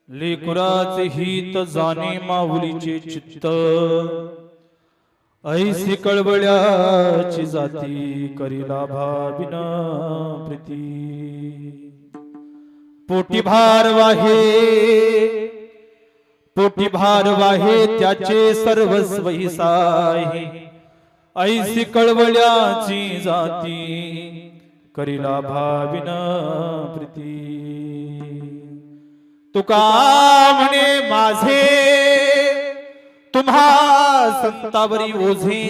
लेकराचे हित जाणे माऊलीचे चित्त, ऐसी कळवळ्याची जाती करीला भाविन प्रीती। पोटी भार वाहे त्याचे सर्वस्व साहे, ऐसी कळवळ्याची जाती करीला भाविन प्रीती। तुका म्हणे माझे तुम्हा संतावरी ओझे,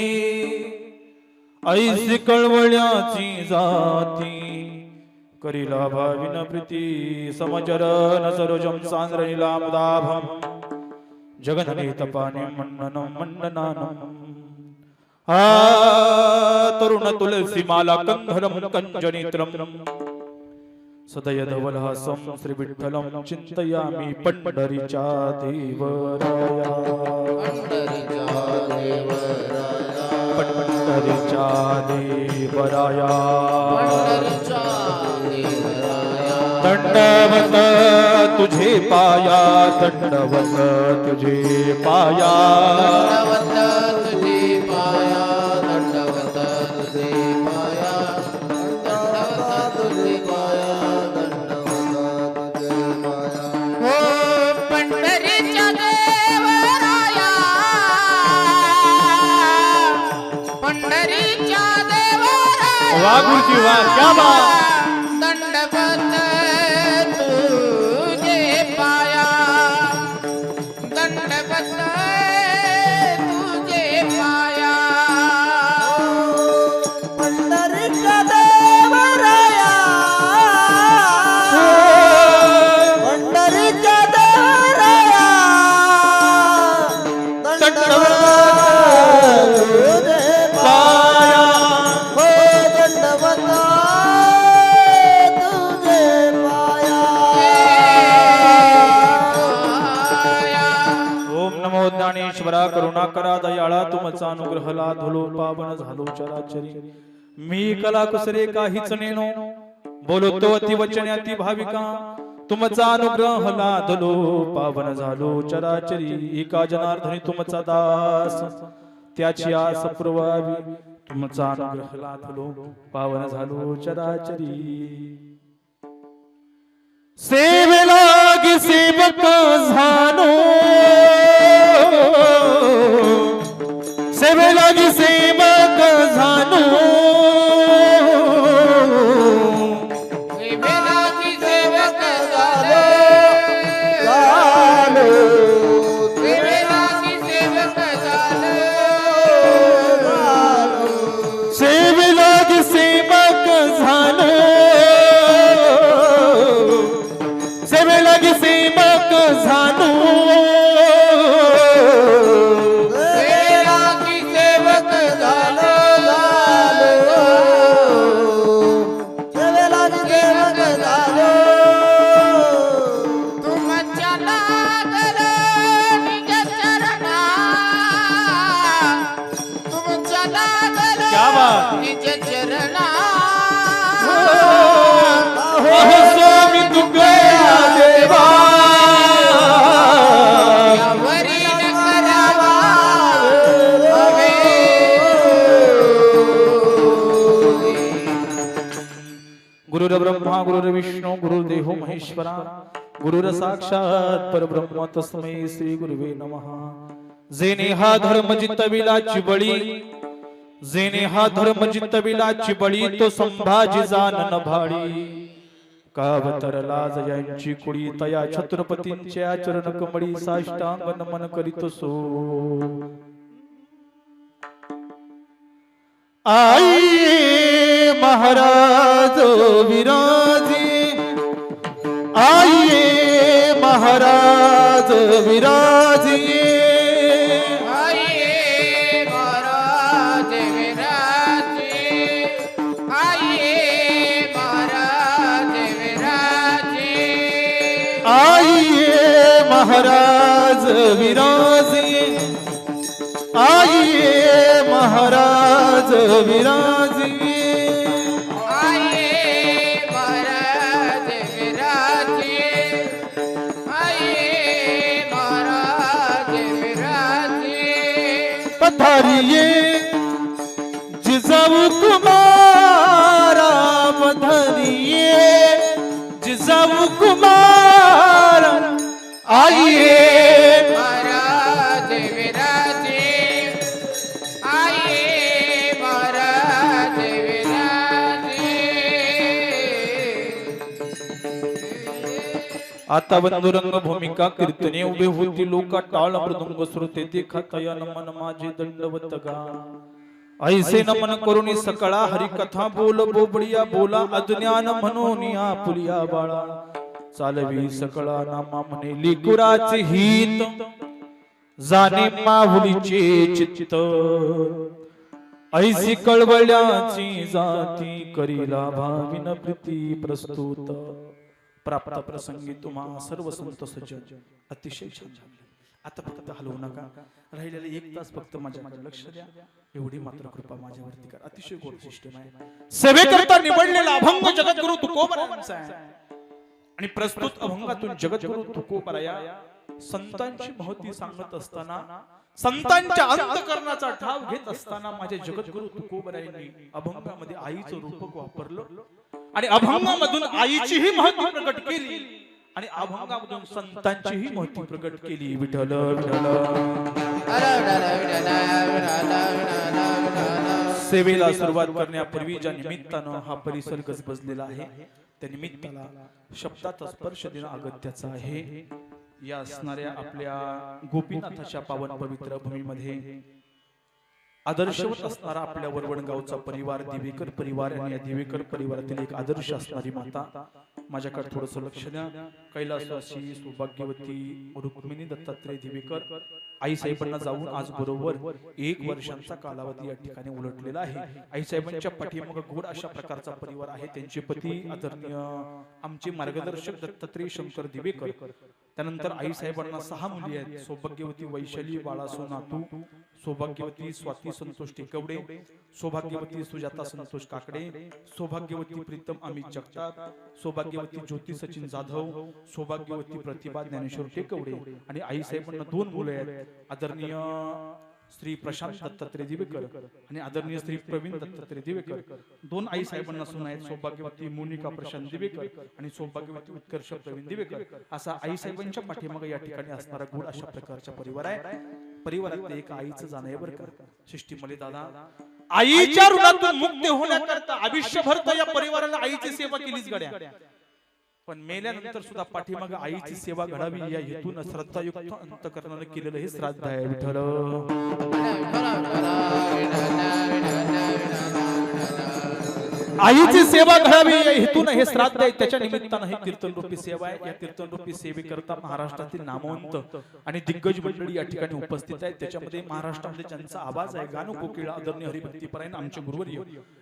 ऐसी कळवळ्याची जाती करीला भाविन प्रीती। समचरण सरोजम सांद्रनीला मुदाभम, जगनने तपाने मन्ननम मन्ननानम। तरुण तुलसी माला कंधरम कंजनित्रम, सदय धवलहासं श्री विठ्ठलं चिंतयामि पंढरीच्या देवराया। पंढरीच्या देवराया दंडवत तुझे पाया, दंडवत तुझे पाया, दंडवत तुझे पाया, दंडवत तुझे पाया, दंडवत तुझे पाया, दंडवत तुझे पाया। हो पंढरीच्या देवराया, पंढरीच्या देवराया। वाह गुरुजी वाह, क्या बात। ज्ञानेश्वरा करुणाकरा दयाळा, तुमचा अनुग्रह लाधलो पावन झालो चराचरी। मी कला कुसरे काहीच नेनो, बोलतो अति वचने अति भाविका, तुमचा अनुग्रह लाधलो पावन झालो चराचरी। एका जनार्दनी तुमचा दास, त्याची आस पुरवावी, तुमचा अनुग्रह लाधलो पावन झालो चराचरी। सेवेलागी सेवक झालो, सेवेलागी सेवक झालो, सेवेलागी सेवक झालो, सेवेलागी सेवक झालो, सेवेलागी सेवक झालो, सेवेलागी सेवक झालो, निज चरणा। स्वामी तुकया देवा, यावरी न करावा हवे। गुरुर्ब्रह्मा गुरुर्विष्णू गुरुर्देवो महेश्वरा, गुरुर साक्षात परब्रह्म तस्मै श्री गुरुवे नमः। जेने हा धर्म जितविला चिबळी, जेने हा धर्म जितविला चिबळी, तो संभाजी जानन भाळी। कावतरला जयांची कुळी, तया छत्रपतींच्या चरण कमळी, साष्टांग नमन करीत सो। आइये महाराज विराजे, आइये महाराज विराजे, महाराज विराजे, आइए महाराज विराजे, आइए महाराज विराजे, आइए पधारिये जिजाऊ कुमारा पधारिये जिजाऊ कुमार आइए महाराज विराजे आइए महाराज विराजे आता बंधुरंग भूमिका कीर्तने उभे होती लोका टाळ मृदुंग श्रुते देखतया नमन माझे दंडवत गा ऐसे नमन करुणी सकळा हरिकथा बोल बोबडिया बोला अज्ञान म्हणून पुलिया बाळा चालवी सकळा नामा म्हणे लिकुराचे हित जाणे माहुलीचे चित्त ऐसी कळवळ्याची जाती करीला भाविन प्रीती प्रस्तुत प्राप्त प्रसंगी तुम्हा सर्व संत सज्जन अतिशय छान झाले. आता फक्त हलवू नका, राहिलेले 1 तास फक्त माझ्याकडे लक्ष द्या, एवढी मात्र कृपा माझ्यावरती कर. अतिशय गोड सिस्टम आहे. सेवेकरता निवडलेला अभंग जगद्गुरु तुकोबरायांचा आहे आणि प्रस्तुत अभंगातून जगद्गुरु तुकोबराया संतांची महती सांगत असताना, संतांच्या अंतःकरणाचा ठाव घेत असताना माझे जगद्गुरु तुकोबरायांनी अभंगामध्ये आईचं रूपक वापरलं आणि अभंगामधून आईचीही महती प्रकट केली आणि अभंगामधून संतांचीही महती प्रकट केली. विठ्ठल विठ्ठल. सेवेला सुरुवात करण्यापूर्वी ज्या निमित्तानं हा परिसर गजबजलेला आहे त्या निमित्ताला शब्दाचा स्पर्श देणं अगत्याचं आहे. या असणाऱ्या आपल्या गोपीनाथाच्या पावन पवित्र भूमीमध्ये आदर्शवत असणारा आपल्या वरवणगावचा परिवार दिवेकर परिवार आणि या दिवेकर परिवारातील एक आदर्श असणारी माता. माझ्याकडे थोडंसं लक्ष द्या. कैलासवासी सौभाग्यवती रुक्मिणी दत्तात्रय दिवेकर आईसाहेबांना जाऊन आज बरोबर 1 वर्षांचा कालावधी या ठिकाणी उलटलेला आहे. आईसाहेबांच्या पाठीमागे गोड अशा प्रकारचा परिवार आहे. त्यांचे पती आदरणीय आमचे मार्गदर्शक दत्तात्रय शंकर दिवेकर. त्यानंतर आईसाहेबांना 6 मुली आहेत. सौभाग्यवती वैशाली बाळासो नातू, सौभाग्यवती स्वाती संतोष टेकवडे, सौभाग्यवती सुजाता संतोष काकडे, सौभाग्यवती प्रीतम अमित जगताप, सौभाग्यवती ज्योती सचिन जाधव, सौभाग्यवती प्रतिभा ज्ञानेश्वर टेकवडे आणि आईसाहेबांना 2 मुले आहेत. आदरणीय श्री प्रशांत दत्तात्रय दिवेकर आणि आदरणीय श्री प्रवीण दत्तात्रय दिवेकर. 2 आई साहेबांना सून आहेत. सौभाग्यवती मोनिका प्रशांत दिवेकर आणि सौभाग्यवती उत्कर्ष प्रवीण दिवेकर. असा आई साहेबांच्या पाठीमागे या ठिकाणी असणारा गुड अशा प्रकारचा परिवार आहे. परिवारात एक आईचं जाणं आहे बरं का. शिष्टीमले दादा आईच्या ऋणातून मुक्त होण्याकरता आयुष्यभर तर या परिवाराला आईची सेवा केलीच गड्या, पण मेल्यानंतर सुद्धा पाठीमागे आईची सेवा घडावी या हेतून श्रद्धायुक्त अंतःकरणाने केलेलं हे श्राद्ध आहे. विठ्ठल आईची सेवा घडावी या हेतून हे श्राद्ध आहे. त्याच्या निमित्तानं ही कीर्तन रूपी सेवा आहे. या कीर्तन रूपी सेवेकरता महाराष्ट्रातील नामवंत आणि दिग्गज मंडळी या ठिकाणी उपस्थित आहेत. त्याच्यामध्ये महाराष्ट्रामध्ये ज्यांचा आवाज आहे गाणं कोकिळा आदरणीय हरिभक्तीपरायण आमचे गुरुवर्य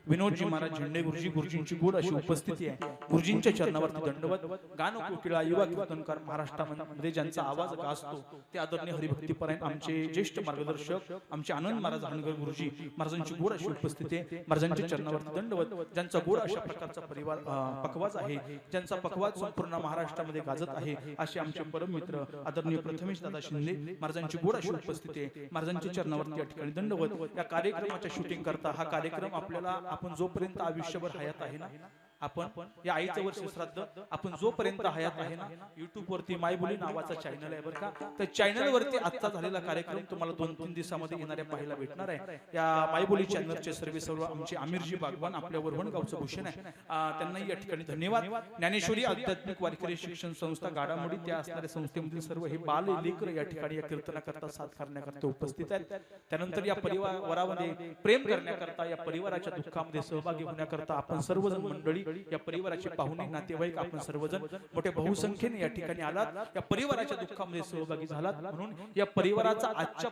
विनोदजी महाराज झेंडे गुरुजी, गुरुजींची गोड अशी उपस्थिती आहे. गुरुजींच्या चरणावरती दंडवत. गाणं कोकिळा युवा कीर्तनकार महाराष्ट्रामध्ये ज्यांचा आवाज गाजतो ते आदरणीय हरिभक्तीपरायण आमचे ज्येष्ठ मार्गदर्शक आमचे आनंद महाराज हणगर गुरुजी महाराजांची गोड अशी उपस्थिती आहे. महाराजांच्या चरणावरती दंडवत. ज्यांचा गोड अशा प्रकारचा परिवार पकवाज आहे, ज्यांचा पकवाज संपूर्ण महाराष्ट्रामध्ये गाजत आहे असे आमचे परम मित्र आदरणीय प्रथमेश दादा शिंदे महाराजांची गोड अशी उपस्थिती आहे. महाराजांच्या चरणावरती या ठिकाणी दंडवत. या कार्यक्रमाच्या शूटिंग करता हा कार्यक्रम आपल्याला आपण जोपर्यंत आयुष्यभर हयात आहे ना, आपण या आईचं वर्ष श्राद्ध आपण जोपर्यंत हयात आहे ना, युट्यूब वरती मायबोली नावाचा चॅनल आहे बरं का. त्या चॅनल वरती आजचा झालेला कार्यक्रम तुम्हाला 2-3 दिवसामध्ये येणाऱ्या पाहायला भेटणार आहे. या मायबोली चॅनलचे सर्व आमचे आमिरजी बागवान आपल्या वरवणगावचं भूषण आहे, त्यांनाही या ठिकाणी धन्यवाद. ज्ञानेश्वरी आध्यात्मिक वारकरी शिक्षण संस्था गाडामोडी त्या असणाऱ्या संस्थेमधील सर्व हे बाल लेकर या ठिकाणी या कीर्तनाकरता साथ करण्याकरता उपस्थित आहेत. त्यानंतर या परिवारामध्ये प्रेम करण्याकरता या परिवाराच्या दुःखामध्ये सहभागी होण्याकरता आपण सर्वजण मंडळी या परिवाराचे पाहुणे नातेवाईक आपण सर्वजण मोठ्या बहुसंख्येने या ठिकाणी आलात. या परिवाराच्या दुःखामध्ये सहभागी झालात म्हणून या परिवाराचा आजच्या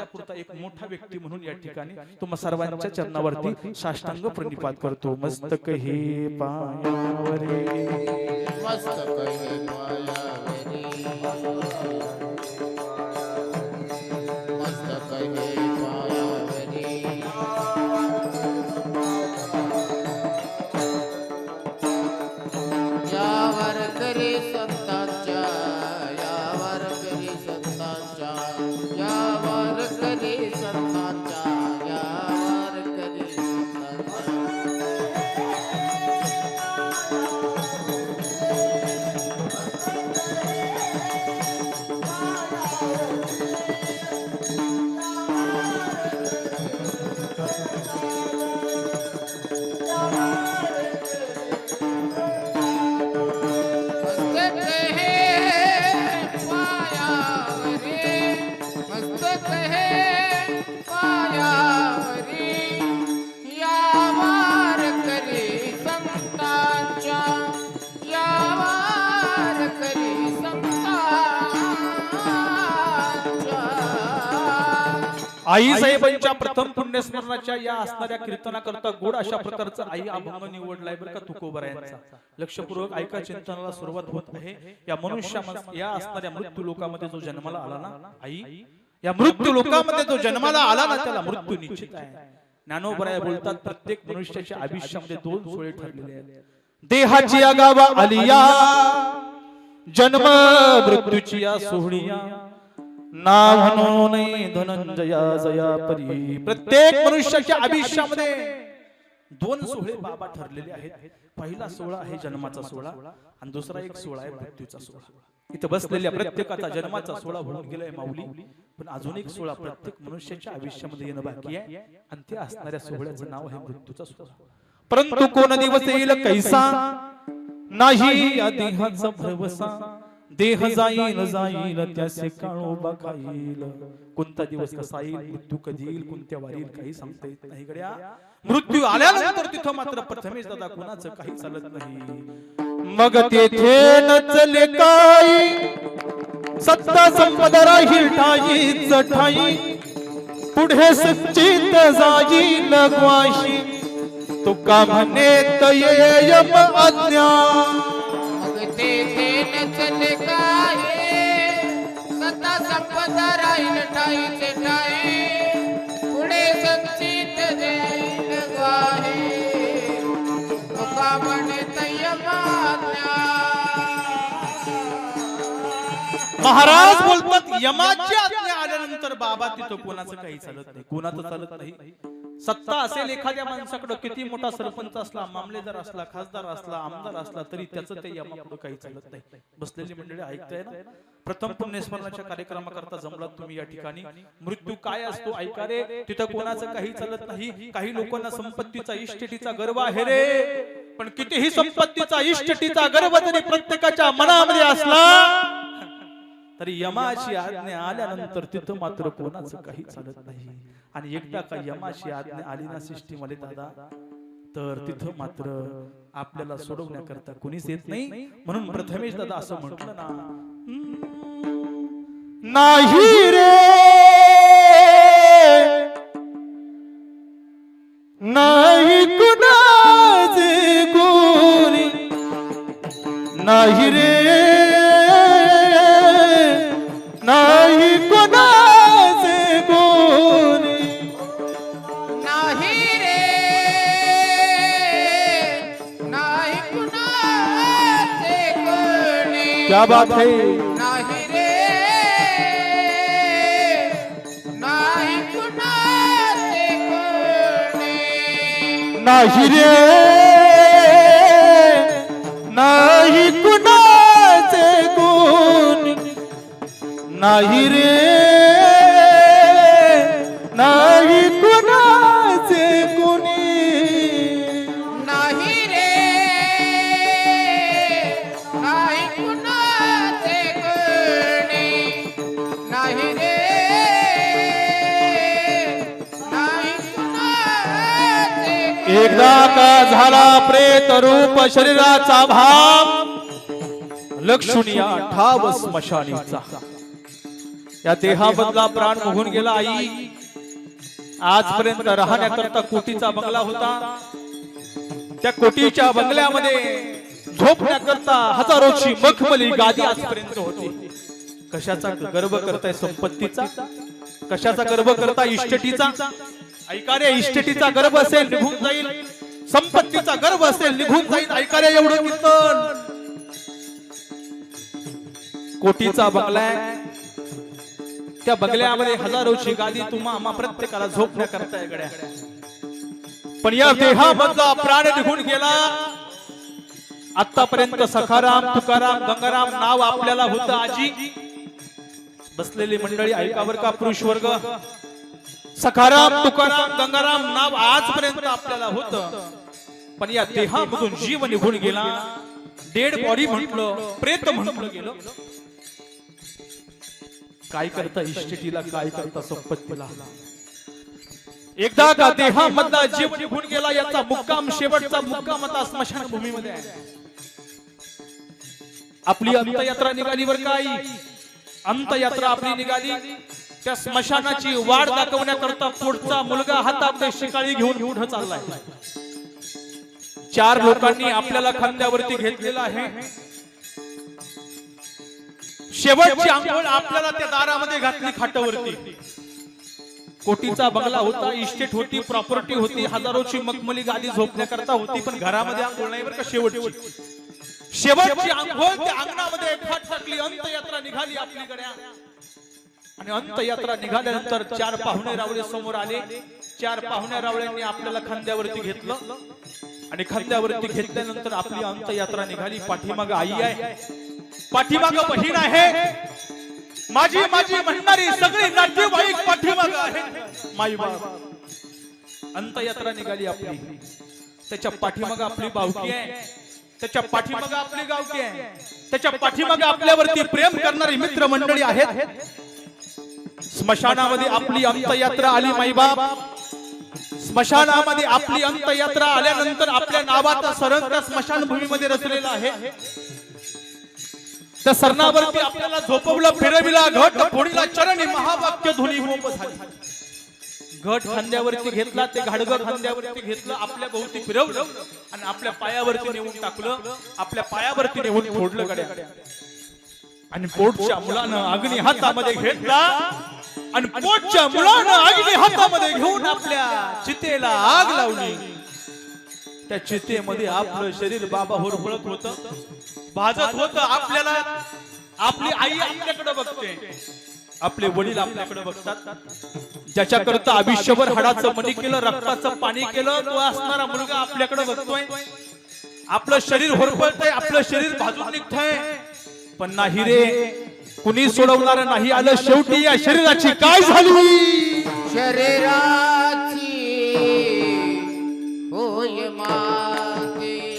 पुरता एक मोठा व्यक्ती म्हणून या ठिकाणी तुम्हा सर्वांच्या चरणावरती साष्टांग प्रणिपात करतो. मस्तक हे पायावरे मस्तक हे पायावरे मस्तक हे पायावरे यावर करी संतांच्या यावर करी संतांच्या यावर आई साहेबांच्या प्रथम पुण्यस्मरणाच्या या असणाऱ्या कीर्तनाकरता गोड अशा प्रकारचा आई अभंग निवडलाय बरं का तुकोबरायांचा. लक्षपूर्वक ऐका, चिंतनाला सुरुवात होत आहे. या या असणाऱ्या मृत्यू लोकामध्ये जो जन्माला आला ना आई, या मृत्यू लोकामध्ये जो जन्माला आला ना त्याला मृत्यू निश्चित आहे. ज्ञानोबराय बोलतात प्रत्येक मनुष्याच्या आयुष्यामध्ये दोन सोहळे ठरलेले आहेत. देहाची आगावा आलिया, जन्म मृत्यूची या सोहळिया, नाव म्हणून धनंजया जया परी. प्रत्येक मनुष्याच्या आयुष्यामध्ये दोन सोहळे बाबा ठरलेले आहेत. पहिला सोहळा आहे जन्माचा सोहळा आणि दुसरा एक सोहळा आहे मृत्यूचा सोहळा. इथं बसलेल्या प्रत्येकाचा जन्माचा सोहळा होऊन गेलाय माऊली, पण अजून एक सोहळा प्रत्येक मनुष्याच्या आयुष्यामध्ये येणं बाकी आहे आणि त्या असणाऱ्या सोहळ्याचं नाव आहे मृत्यूचा सोहळा. परंतु कोण दिवस येईल कैसा, नाही या देहाचा भरवसा. देह जाईल जाईल त्याचे काळोबा खाईल. कोणता दिवस कसा येईल, मृत्यू कधी येईल, कोणत्या वारी येईल काही सांगता येत नाही गड्या. मृत्यू आल्यानंतर तिथं मात्र प्रथमेश दादा कोणाचं काही चालत नाही. मग तेथे नचले काही, सत्ता संपदा राहील ठाई चठाई. पुढे सच्चित जाईल ग्वाशी, तुका म्हणे तयम आज्ञा. मग तेथे नचले काही, सत्ता संपदा राहील ठाईचे ठाई. पुढे संचित देईल ग्वाही, तुका म्हणे तयम आज्ञा. महाराज बोलतात यमाची आज्ञा आल्यानंतर बाबा तिथं कोणाचं काही चालत नाही, कोणाचं चालत नाही. सत्ता असेल एखाद्या माणसाकडे, किती मोठा सरपंच असला, मामलेदार असला, खासदार असला, आमदार असला, तरी त्याचं ते यमापुढे काही चालत नाही. बसलेली मंडळी ऐकताय ना, प्रथम पुण्यस्मरणाच्या कार्यक्रमाकरता जमलात तुम्ही या ठिकाणी. मृत्यू काय असतो ऐका रे, तिथं कोणाचं काही चालत नाही. काही लोकांना संपत्तीचा इष्टेटीचा गर्व आहे रे, पण कितीही संपत्तीचा इष्टेटीचा गर्व जरी प्रत्येकाच्या मनामध्ये असला तरी यमाची आज्ञा आल्यानंतर तिथं मात्र कोणाचं काही चालत नाही. आणि एकदा का यमाची आज्ञा आली ना सिस्टीममध्ये दादा, तर तिथं मात्र आपल्याला सोडवण्याकरता कोणीच येत नाही. म्हणून प्रथमेश दादा असं म्हटलं ना, नाही रे नाही कुणाचे गोरी, नाही रे नाही कोणाचे कोणी. नाही रे नाही कुणाचे कोणी. क्या बात है. नाही रे नाही कुणाचे कोणी. नाही रे नाही कुणाचे कोणी. नाही रे नाही कुणाचे कोणी. नाही रे नाही कुणाचे कोणी. नाही रे नाही कुणाचे कोणी. एकदा का झाला प्रेत रूप शरीराचा भाव, लक्षणीय ठाव स्मशानीचा. या देहामधला प्राण निघून गेला आई. आजपर्यंत राहण्याकरता कोटीचा बंगला होता. त्या कोटीच्या बंगल्यामध्ये झोपण्याकरता हजारोची मखमली गादी आजपर्यंत होती. कशाचा गर्व करताय संपत्तीचा, कशाचा गर्व करता इष्टेटीचा. ऐका रे, इष्टेटीचा गर्व असेल निघून जाईल, संपत्तीचा गर्व असेल निघून जाईल. ऐका रे, एवढं कीर्तन. कोटीचा बंगला आहे, त्या बंगल्यामध्ये हजारोची गादी तुम्हा प्रत्येकाला झोपण्याकरता गड्या. पण या देहामधला प्राण निघून गेला. आतापर्यंत सखाराम तुकाराम गंगाराम नाव आपल्याला होतं आजी. बसलेली मंडळी ऐकावर का पुरुष वर्ग, सखाराम तुकाराम गंगाराम नाव आजपर्यंत आपल्याला होतं. पण या देहामधून जीव निघून गेला. डेड बॉडी म्हटलं, प्रेत म्हटलं गेलं. काय करता इष्टेटीला, काय करता संपत्तीला. एकदा का देहामधला जीव निघून गेला, याचा मुक्काम शेवटचा मुक्काम आता स्मशान भूमीमध्ये आहे. आपली अंतयात्रा निघाली वर काही, अंतयात्रा आपली निघाली. त्या स्मशानाची वाट दाखवण्याकरता पुढचा मुलगा हातामध्ये शिकाळी घेऊन पुढे चाललाय. 4 लोकांनी आपल्याला खांद्यावरती घेतलेला आहे. शेवटची आंघोळ आपल्याला त्या दारामध्ये घातली खाटावरती. कोटीचा बंगला होता, इस्टेट होती, प्रॉपर्टी होती, हजारोची मखमली गादी झोपण्याकरता होती, पण घरामध्ये आंघोळ नाही बरं का. शेवटची आंघोळ त्या अंगणामध्ये खाट टाकली. अंतयात्रा निघाली आपली गड्या. आणि अंतयात्रा निघाल्यानंतर 4 पाहुणे रावळे समोर आले. 4 पाहुणे रावळ्यांनी आपल्याला खांद्यावरती घेतलं आणि खांद्यावरती घेतल्यानंतर आपली अंतयात्रा निघाली. पाठीमाग आई आहे, पाठीमाग बहीण आहे, माझी माझी म्हणणारी सगळी नातेवाईक पाठीमाग आहेत, माई बाप. अंतयात्रा निघाली आपली. त्याच्या पाठीमाग आपली बावकी आहे, त्याच्या पाठीमाग आपली गावकी आहे, त्याच्या पाठीमाग आपल्यावरती प्रेम करणारी मित्र मंडळी आहेत. स्मशानामध्ये आपली अंतयात्रा आली माईबाप. स्मशानामध्ये आपली अंतयात्रा आल्यानंतर आपल्या नावाचा सरण त्या स्मशानभूमीमध्ये रचलेला आहे. त्या सरणावरती आपल्याला झोपवलं, फिरविला, घट फोडीला, चरणी महावाक्य ध्वनी होप झाली. घट खांद्यावरती घेतला, ते घाडगं खांद्यावरती घेतलं, आपल्या भोवती फिरवलं आणि आपल्या पायावरती नेऊन टाकलं. आपल्या पायावरती नेऊन फोडलं गड्या. आणि पोटच्या मुलानं अग्नी हातामध्ये घेतला आणि पोटच्या मुलानं अग्नी हातामध्ये घेऊन आपल्या चितेला आग लावली. त्या चितेमध्ये आपलं शरीर बाबा होरपळत होतं, भाजत होतं. आपल्याला आपली आई आपल्याकडे बघते, आपले वडील आपल्याकडे बघतात. ज्याच्याकरता आयुष्यभर हाडाचं मणी केलं, रक्ताचं पाणी केलं, तो असणारा मुलगा आपल्याकडे बघतोय. आपलं शरीर होरपळतंय, आपलं शरीर भाजून निघतंय, पण नाही रे, कुणी सोडवणार नाही आलं. शेवटी या शरीराची काय झाली? शरीराची होय मागे,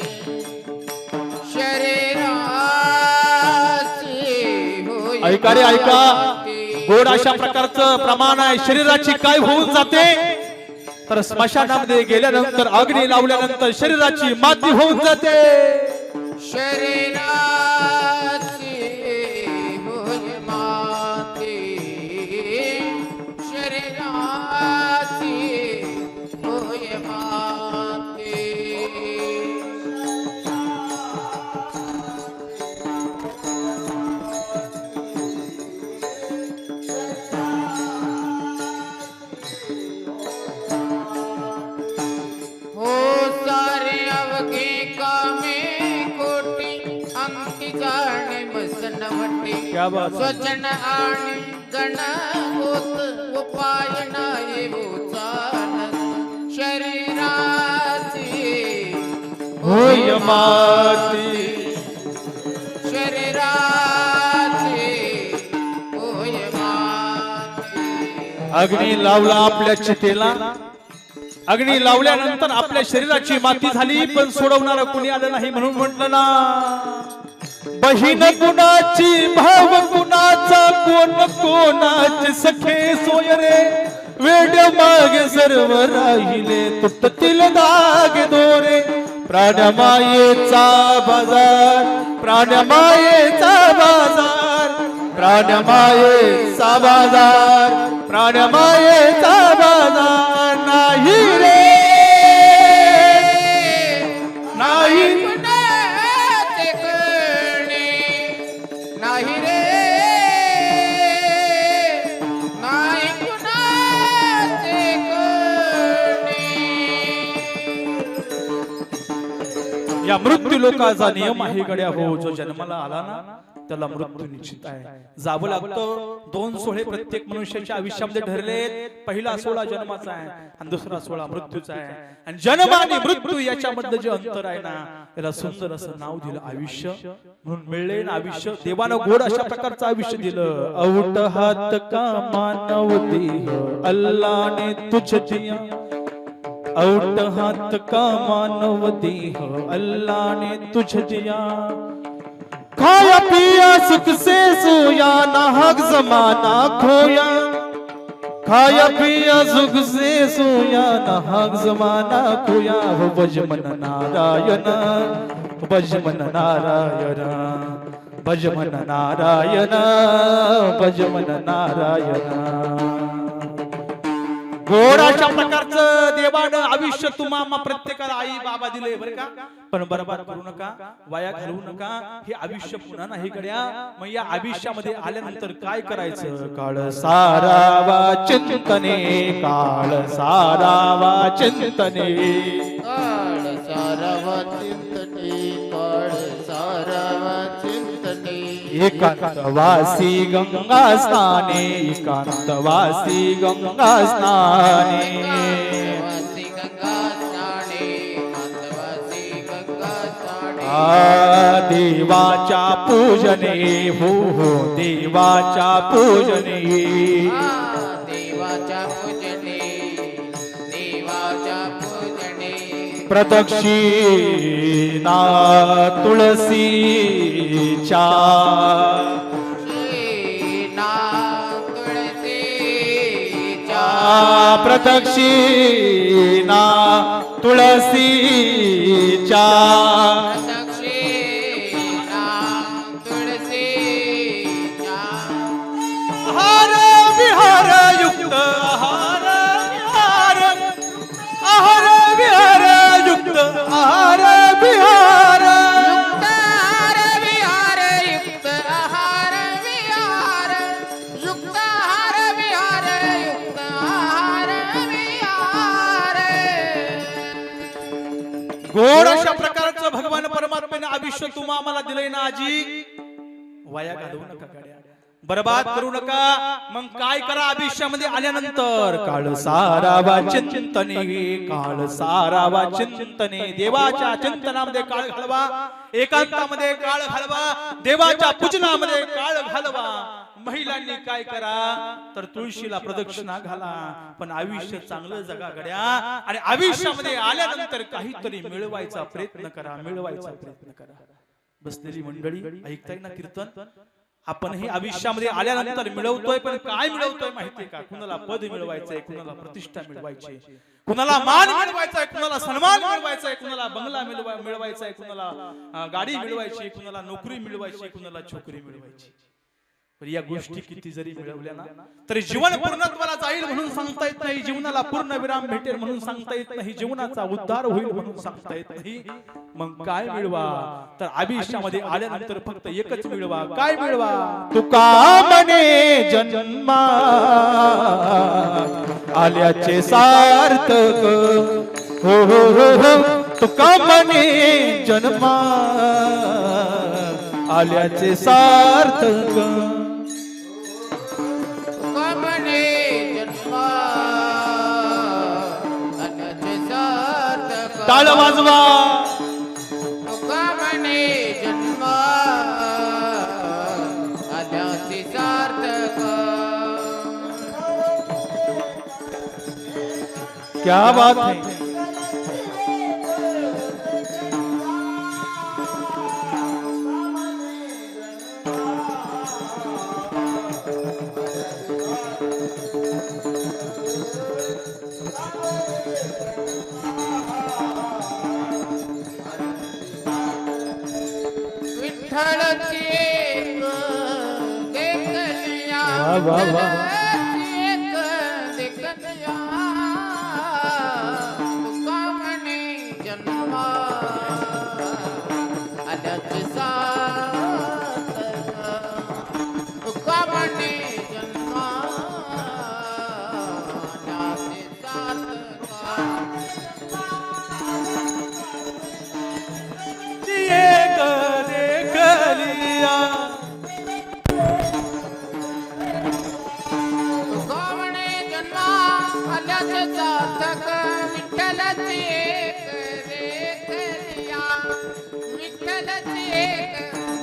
शरीराची होय. ऐका रे ऐका, गोड अशा प्रकारचं प्रमाण आहे. शरीराची काय होऊन जाते तर स्मशानामध्ये गेल्यानंतर अग्नी लावल्यानंतर शरीराची माती होऊन जाते. शरीराची होय माती, शरीराची होय माती. हो सारे अवघे कामे कोटी, अंकी जाणे मसनवटी. क्या बात है. स्वजन आणि गण होत, उपाय नाही उचालत. शरीराची होय माती, शरीराची होय माती. अग्नी लावला आपल्या चितेला. अग्नी लावल्यानंतर आपल्या शरीराची माती झाली, पण सोडवणारा कुणी आलं नाही. म्हणून म्हटलं ना, बहीण कुणाची, भाव कुणाचा, कोण कोणाचे सखे सोय रे. वेड मागे सर्व राहिले, तुटतील दाग दोरे. प्राणमायेचा बाजार, प्राणमायेचा बाजार, प्राणमायेचा बाजार, प्राणमायेचा बाजार. नाही रे नाही, कुणाचे करणे नाही रे, नाही कुणाचे करणे. या मृत्यू लोकाचा नियम आहे गड्या हो. जो जन्माला आला ना त्याला मृत्यू निश्चित आहे, जावं लागतं. 2 सोहळे प्रत्येक मनुष्याच्या आयुष्यामध्ये ठरले. पहिला सोहळा जन्माचा आहे आणि दुसरा सोहळा मृत्यूचा आहे. आणि जन्म आणि मृत्यू याच्यामधलं जे अंतर आहे ना, त्याला सुंदर असं नाव दिलं आयुष्य. म्हणून मिळले ना आयुष्य. देवानं गोड अशा प्रकारचं आयुष्य दिलं. औट हात का मानव देह, अल्लाने तुझ दिया. औट हात का मानव देह, अल्लाने तुझ दिया. खाया पिया सुख से सोया, नाहक जमाना खोया. खाया पिया सुख से सोया, नाहक जमाना खोया. हो बजमन नारायण, बजमन नारायण. भज मन नारायण, भज मन नारायण. गोड अशा प्रकारचं देवानं आयुष्य तुम्हा प्रत्येकाला आई बाबा दिले बरं का, पण बरबाद करू नका, वाया घालवू नका. हे आयुष्य पुन्हा नाही गड्या. मग या आयुष्यामध्ये आल्यानंतर काय करायचं? काळ सारावा चिंतने, काळ सारावा चिंतने, काळ सारावा चिंतने, काळ सारावा चिंतने. एकांतवासी गंगा स्नाने, एकांतवासी गंगा स्नाने. एकांतवासी गंगा स्नाने, एकांतवासी गंगा स्नाने. देवाच्या पूजने, हो हो देवाच्या पूजने. देवाच्या पूजने, देवाच्या पूजने. प्रदक्षिणा तुळसीच्या, श्रीना तुळसीच्या. प्रदक्षिणा तुळसीच्या. दक्षिणा तुळसीच्या. आहार विहार युक्त, आहार विहार, आहार विहार युक्त, आहार विहार. युक्त आहार विहार, युक्त आहार विहार. युक्त आहार विहार, युक्त आहार विहार. गोड अशा प्रकारचं भगवान परमात्म्याने आयुष्य तुम्हा आम्हाला दिलंय ना आजी, वाया घालवू नका गड्या, बर्बाद करू नका. मग काय करा आयुष्यामध्ये आल्यानंतर? काळ सारावा चिंतने, काळ सारावा चिंतने. देवाच्या चिंतनामध्ये काळ घालवा, एकांतामध्ये काळ घालवा, देवाच्या पूजनामध्ये काळ घालवा. महिलांनी काय करा तर तुळशीला प्रदक्षिणा घाला, पण आयुष्य चांगलं जगा गड्या. आणि आयुष्यामध्ये आल्यानंतर काहीतरी मिळवायचा प्रयत्न करा, मिळवायचा प्रयत्न करा. बसलेली मंडळी ऐकताय ना कीर्तन? आपणही आयुष्यामध्ये आल्यानंतर मिळवतोय, पण काय मिळवतोय माहितीये का? कुणाला पद मिळवायचंय, कुणाला प्रतिष्ठा मिळवायची, कुणाला मान मिळवायचा आहे, कुणाला सन्मान मिळवायचा आहे, कुणाला बंगला मिळवायचा आहे, कुणाला गाडी मिळवायची, कुणाला नोकरी मिळवायची, कुणाला छोकरी मिळवायची. पण या गोष्टी किती जरी मिळवल्या ना तरी जीवन पूर्णत्वाला जाईल म्हणून सांगता येत नाही, जीवनाला पूर्ण विराम भेटेल म्हणून सांगता येत नाही, जीवनाचा उद्धार होईल म्हणून सांगता येत नाही. मग काय मिळवा तर आयुष्यामध्ये आल्यानंतर फक्त एकच मिळवा. काय मिळवा? तुका म्हणे जन्मा आल्याचे सार्थक, हो हो हो हो. तुका म्हणे जन्मा आल्याचे सार्थक. कमने जन्मा आल्याचे सार्थक. टाळ वाजवा. कमने जन्मा आल्याचे सार्थक. क्या बात है. विठ्ठलाची एक देखलिया, वा, वा, वा. विठ्ठलाची एक देखलिया. तुका म्हणे जन्मा आल्याचे सार्थक. तुका म्हणे जन्मा आल्याचे सार्थक. एक देखलिया. तुका म्हणे जन्मा आल्याचे सार्थक. विठ्ठलाची एक देखलिया, विठ्ठलाची एक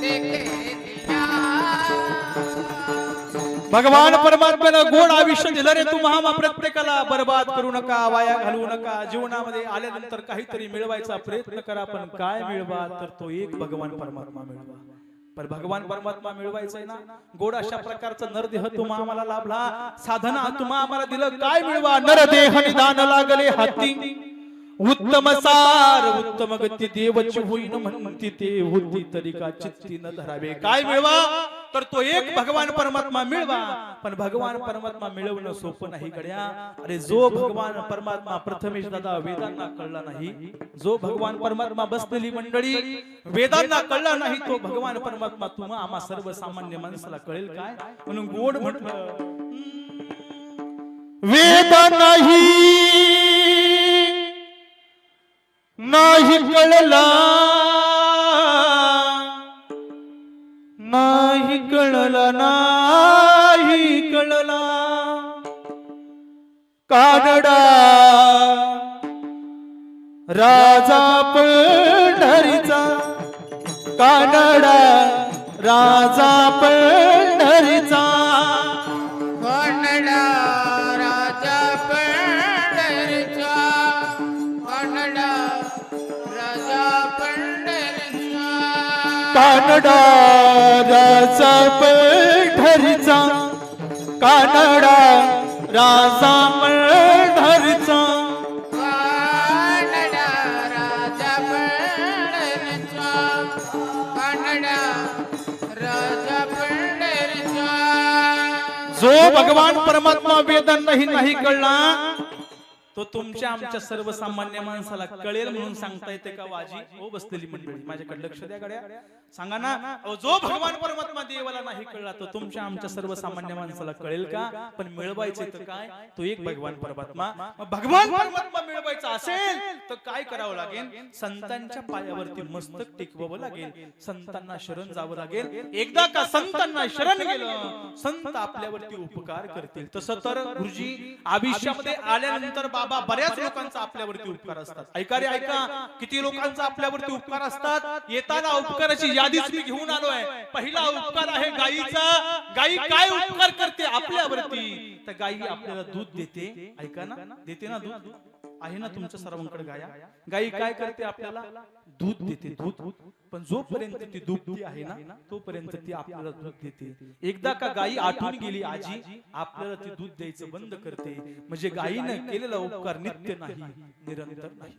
देखलिया. भगवान परमात्म्यानं गोड आयुष्य दिलं रे तुम्हा प्रत्येकाला. बर्बाद करू नका, वाया घालवू नका. जीवनामध्ये आल्यानंतर काहीतरी मिळवायचा प्रयत्न करा, पण काय मिळवा तर तो एक भगवान परमात्मा मिळवा. पण भगवान परमात्मा मिळवायचंय ना, गोड अशा प्रकारचा नरदेह तुम्हा आम्हाला लाभला, साधना तुम्हा आम्हाला दिलं. काय मिळवा? नरदेह निदान लागले हाती, उत्तम सार उत्तम गती देवची होईन म्हणती ते होती तरी का चित्ती न धरावे. काय मिळवा तर तो एक भगवान परमात्मा मिळवा. पण भगवान परमात्मा मिळवणं सोपं नाही गड्या. अरे जो भगवान परमात्मा प्रथमेश दादा वेदांना कळला नाही, जो भगवान परमात्मा बसलेली मंडळी वेदांना कळला नाही, तो भगवान परमात्मा तुम्हा आम्हा सर्वसामान्य माणसाला कळेल काय. म्हणून गोड म्हटलं वेद नाही कळला, नाही कळला, नाही कळला कानडा राजा पंढरीचा, कानडा राजा पंढरीचा, कानडा राजा पंढरीचा, कानडा राजा पंढरीचा, कानडा राजा पंढरीचा, कानडा राजा पंढरीचा, कानडा राजा पंढरीचा, कानडा राजा पंढरीचा. जो भगवान परमात्मा वेदांनाही नाही कळला, तो तुमच्या आमच्या सर्वसामान्य माणसाला कळेल म्हणून सांगता येते का वाजी. हो बसलेली मंडळी माझ्याकडे लक्ष द्या गड्या, सांगा ना. जो भगवान परमात्मा देवाला नाही कळला तो तुमच्या आमच्या सर्वसामान्य माणसाला कळेल का. पण मिळवायचे तर काय, तो एक भगवान परमात्मा. भगवान परमात्मा मिळवायचा असेल तर काय करावं लागेल, संतांच्या पायावरती मस्तक टेकवावं लागेल, संतांना शरण जावं लागेल. एकदा का संतांना शरण गेलं, संत आपल्यावरती उपकार करतील. तसं तर गुरुजी आयुष्यामध्ये आल्यानंतर बाबा बऱ्याच लोकांचा आपल्यावरती उपकार असतात. ऐका रे ऐका, किती लोकांचा आपल्यावरती उपकार असतात. येताना उपकाराची यादीच मी घेऊन आलोय. पहिला उपकार आहे गायीचा. गायी काय उपकार करते आपल्यावरती, तर गायी आपल्याला दूध देते. ऐका ना, देते ना दूध, आहे ना तुमच्या सर्वांकडे गाया. गायी काय करते आपल्याला, दूध देते, दूध. पण जोपर्यंत ती दुभती आहे ना तोपर्यंत ती आपल्याला दूध देते. एकदा का गायी आठवून गेली आजी, आपल्याला ती दूध द्यायचं बंद करते. म्हणजे गायीनं केलेला उपकार नित्य नाही, निरंतर नाही.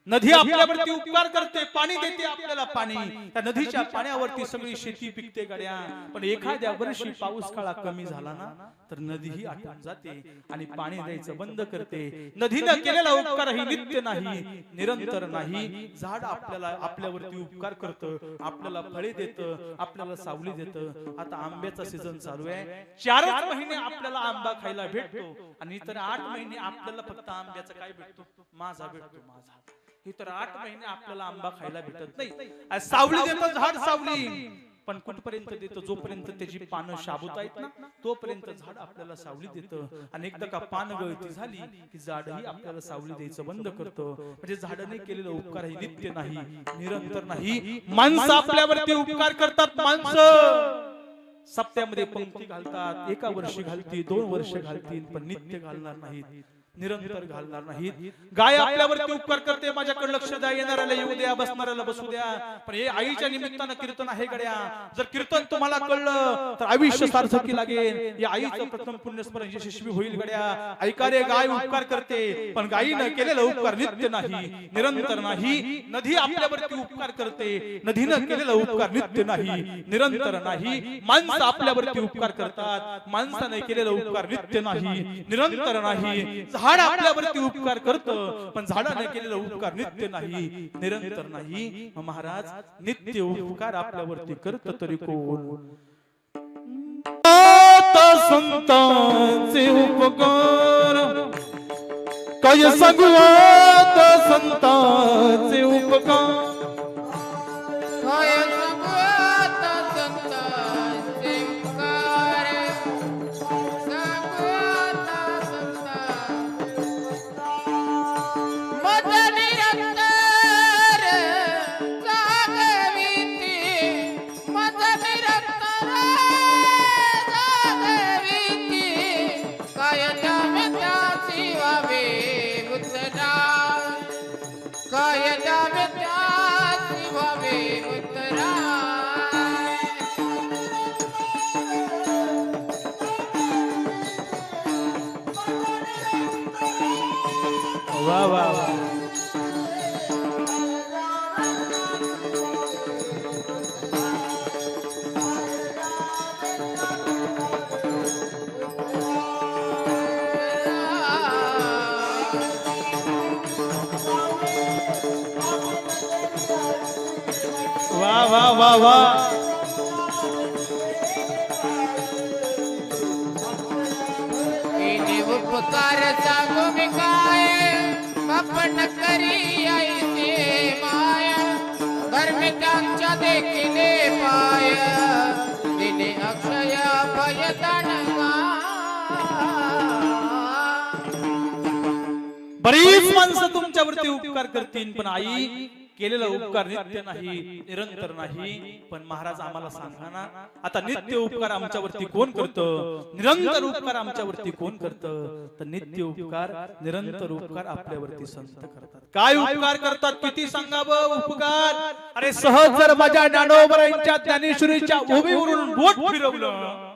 नदी आपल्यावरती उपकार करते, पाणी देते आपल्याला पाणी. त्या नदीच्या पाण्यावरती सगळी शेती पिकते गड्या. पण एखाद्या वर्षी पाऊस काळा कमी झाला ना तर नदी ही आटून जाते आणि पाणी द्यायचं बंद करते. नदीनं केलेला उपकार ही नित्य नाही, निरंतर नाही. झाड आपल्याला आपल्यावरती उपकार करतं, आपल्याला फळे देतं, आपल्याला सावली देतं. आता आंब्याचा सीझन चालू आहे. 4 महिने आपल्याला आंबा खायला भेटतो आणि इतर 8 महिने आपल्याला फक्त आंब्याचा काय भेटतो, माझा भेटतो, माझा. इतर 8 महिने आपल्याला आंबा खायला भेटत नाही. सावली देतं झाड, सावली. पण कुठपर्यंत देतं, जोपर्यंत त्याची पानं शाबूत आहेत ना तोपर्यंत झाड आपल्याला सावली देतं. आणि एकदा का पान गळती झाली की झाडही आपल्याला सावली द्यायचं बंद करतं. म्हणजे झाडाने केलेलं उपकार हे नित्य नाही, निरंतर नाही. माणसं आपल्यावरती उपकार करतात. माणसं सप्त्यामध्ये पंक्ती घालतात, एका वर्षी घालतील, 2 वर्ष घालतील, पण नित्य घालणार नाहीत, निरंतर घालणार नाहीत. गाय आपल्यावरती उपकार करते, माझ्याकडे लक्ष द्या, येणाऱ्याला येऊ द्या, बसणाऱ्याला बसू द्या. पण हे आईच्या निमित्तानं कीर्तन आहे गड्या. जर कीर्तन तुम्हाला कळलं तर आयुष्य सार्थकी लागेल. या आईचं प्रथम पुण्यस्मरण यशस्वी होईल गड्या. ऐका रे, गाय उपकार करते पण गायीनं केलेला उपकार नित्य नाही, निरंतर नाही. नदी आपल्यावरती उपकार करते, नदीनं केलेला उपकार नित्य नाही, निरंतर नाही. माणसं आपल्यावरती उपकार करतात, माणसाने केलेला उपकार नित्य नाही, निरंतर नाही. झाड आपल्यावरती उपकार करतं पण झाडाने केलेला उपकार नित्य नाही, निरंतर नाही. महाराज नित्य उपकार आपल्यावरती करत तरी कोण. आता संतांचे उपकार काय सांगू, आता संतांचे उपकार काय सांगू आता संतांचे उपकार, सांगू आता मद निरंतर जागविती, मद निरंतर जागविती. काय द्यावे त्याची व्हावे उतरा, काय द्यावे त्याची व्हावे उतरा. वा वा वा. वा वा केले उपकार सांगू मी काय आपण करी ऐसे माय धर्मिकांच्या देखिले पाय दिले अक्षय भयदान बरीच माणसं तुमच्यावरती उपकार करतील पण आई केलेला उपकार नित्य नाही निरंतर नाही पण महाराज आम्हाला सांगा ना आता नित्य उपकार आमच्यावरती कोण करतं निरंतर उपकार आमच्यावरती कोण करतं तर नित्य उपकार निरंतर उपकार आपल्यावरती संत करतात काय उपकार करतात किती सांगावं उपकार अरे सहज जर माझ्या ज्ञानोबरांच्या ज्ञानेश्वरीच्या उभीवरून बोट फिरवलं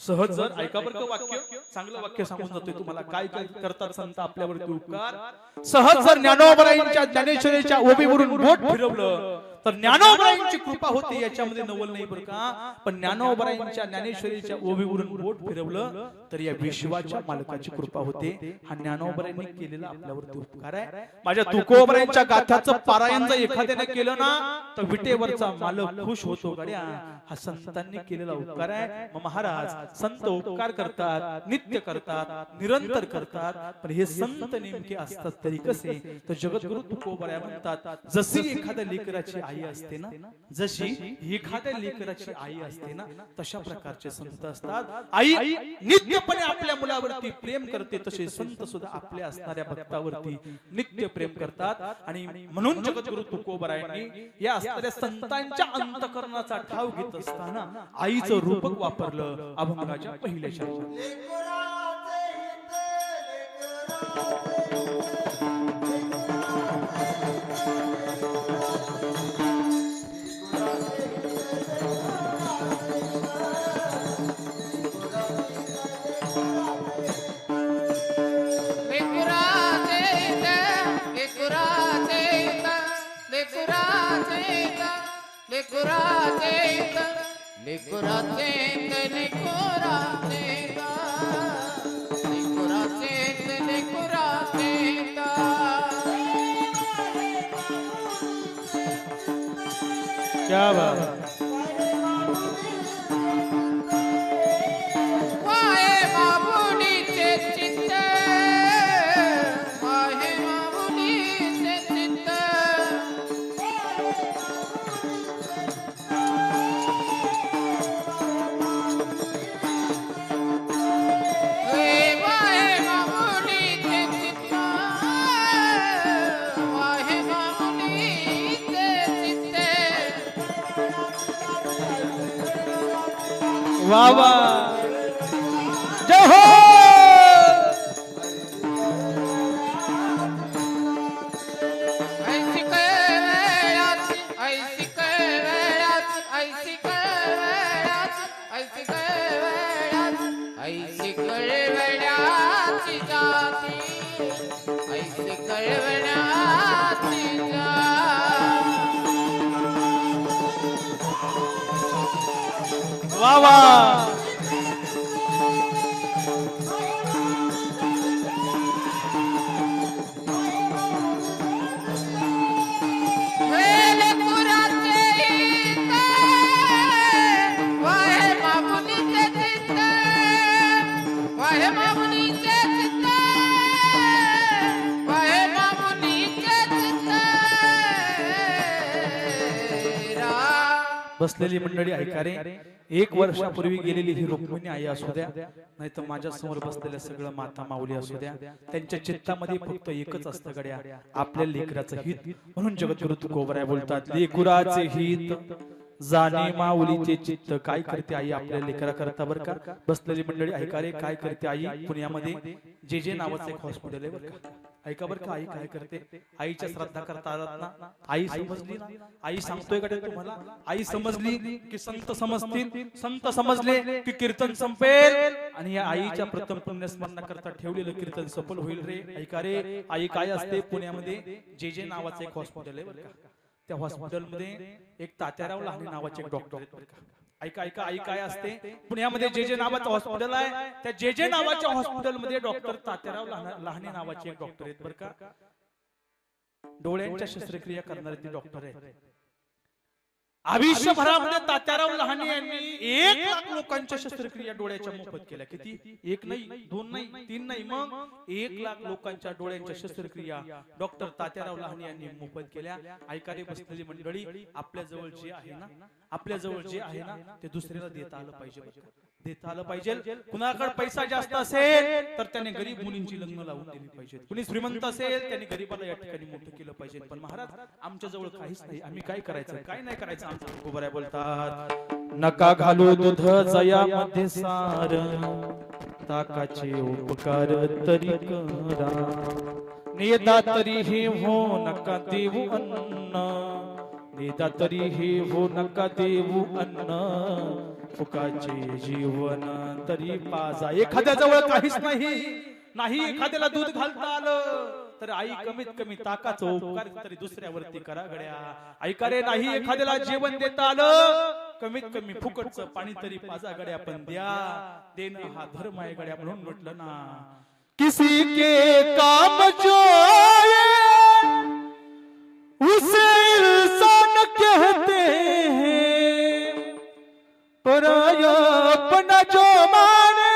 सहज जर ऐका बरं का वाक्य चांगलं वाक्य सांगून जातोय तुम्हाला काय काय करतात संत आपल्यावरती उपकार सहज जर ज्ञानोबरांच्या ज्ञानेश्वरीच्या ओबीवरून बोट फिरवलं तर ज्ञानोबरांची कृपा होते याच्यामध्ये नवल नाही बरं का पण ज्ञानोबरांच्या ज्ञानेश्वरीच्या ओबीवरून बोट फिरवलं तर या विश्वाच्या मालकाची कृपा होते हा ज्ञानोबरांनी केलेला आपल्यावरती उपकार आहे माझ्या तुकोबरांच्या गाथ्याचं पारायण जर एखाद्याने केलं ना तर विटेवरचा मालक खुश होतो गड्या हा संतांनी केलेला उपकार आहे मग महाराज संत उपकार करतात नित्य करतात निरंतर करतात पण हे संत नेमके असतात तरी कसे तर जगद्गुरु तुकोबराया म्हणतात जशी एखाद्या लेकराची आई असते ना जशी एखाद्या लेकराची आई असते ना तशा प्रकारचे संत असतात आई नित्यपणे आपल्या मुलावरती प्रेम करते तसे संत सुद्धा आपल्या असणाऱ्या भक्तावरती नित्य प्रेम करतात आणि म्हणून जगद्गुरु तुकोबरायांनी या असणाऱ्या संतांच्या अंतःकरणाचा ठाव घेत असताना आईचं रूपक वापरलं अभंगाच्या पहिल्या शब्दात क्या बात वाह वाह जय हो वाह वाह बसलेली मंडळी ऐका रे 1 वर्षापूर्वी गेलेली ही रुक्मिणी आई असू द्या नाही तर माझ्या समोर बसलेल्या सगळं माता माऊली असू द्या त्यांच्या चित्तामध्ये फक्त एकच असतं गड्या आपल्या लेकराचं हित म्हणून जगद्गुरु तुकोबराय बोलतात लेकुराचे हित जाणे माऊलीचे चित्त काय करते आई आपल्या लेकरा करता बर का बसलेली मंडळी ऐका रे काय करते आई पुण्यामध्ये जे नावाचं एक हॉस्पिटल आहे बर का ऐका बर का आई काय करते आईच्या श्रद्धा करता आलात ना आई समजली ना आई सांगतोय का तुम्हाला आई समजली की संत समजतील संत समजले की कीर्तन संपेल आणि या आईच्या प्रथम पुण्यस्मरणा करता ठेवलेलं कीर्तन सफल होईल रे ऐका रे आई काय असते पुण्यामध्ये जे नावाचं एक हॉस्पिटल आहे बर का त्या हॉस्पिटल मध्ये एक तात्याराव लहाने नावाचे एक डॉक्टर आहेत बर का ऐका ऐका आई काय असते पुण्यामध्ये जे नावाचं हॉस्पिटल आहे त्या जे नावाच्या हॉस्पिटल मध्ये डॉक्टर तात्याराव लहाने नावाचे एक डॉक्टर आहेत बर का डोळ्यांच्या शस्त्रक्रिया करणारे ते डॉक्टर आहेत आयुष्यभरामध्ये तात्याराव लहाने यांनी 1,00,000 लोकांच्या शस्त्रक्रिया डोळ्याच्या मोफत केल्या. किती? एक नाही, दोन नाही, तीन नाही, मग 1,00,000 लोकांच्या डोळ्यांच्या शस्त्रक्रिया डॉक्टर तात्याराव लहाने यांनी मोफत केल्या. ऐकारे बसलेली मंडळी, आपल्या जवळ जे आहे ना, आपल्या जवळ जे आहे ना ते दुसऱ्याला देता आलं पाहिजे, देता आलं पाहिजे. कुणाकडे पैसा जास्त असेल तर त्याने गरीब मुलींची लग्न लावून दिली पाहिजे. कुणी श्रीमंत असेल त्याने गरीबाला या ठिकाणी मोठं केलं पाहिजे. पण महाराज, आमच्या जवळ काहीच नाही, आम्ही काय करायचं, काय नाही करायचं. आमचं उभं आहे बोलतात, नका घालू दूध जयामध्ये सार, ताकाचे उपकार तरी करा, नेदा तरी हे हो नका देऊ अन्न, नेदा तरी हे हो नका देऊ अन्न, फुकाचे जीवन तरी पाजा. एखाद्या जवळ काहीच नाही, एखाद्याला दूध घालता आलं तर आई कमीत कमी ताकाचा उपकार तरी दुसऱ्यावरती करा गड्या. ऐका रे, नाही एखाद्याला जेवण देता आलं, कमीत कमी फुकटचं पाणी तरी पाजा गड्या, पण द्या. देणं हा धर्म आहे गड्या. म्हणून म्हटलं ना, किसी के काम जो आए उसे इंसान कहते हैं, पराया अपना जो माने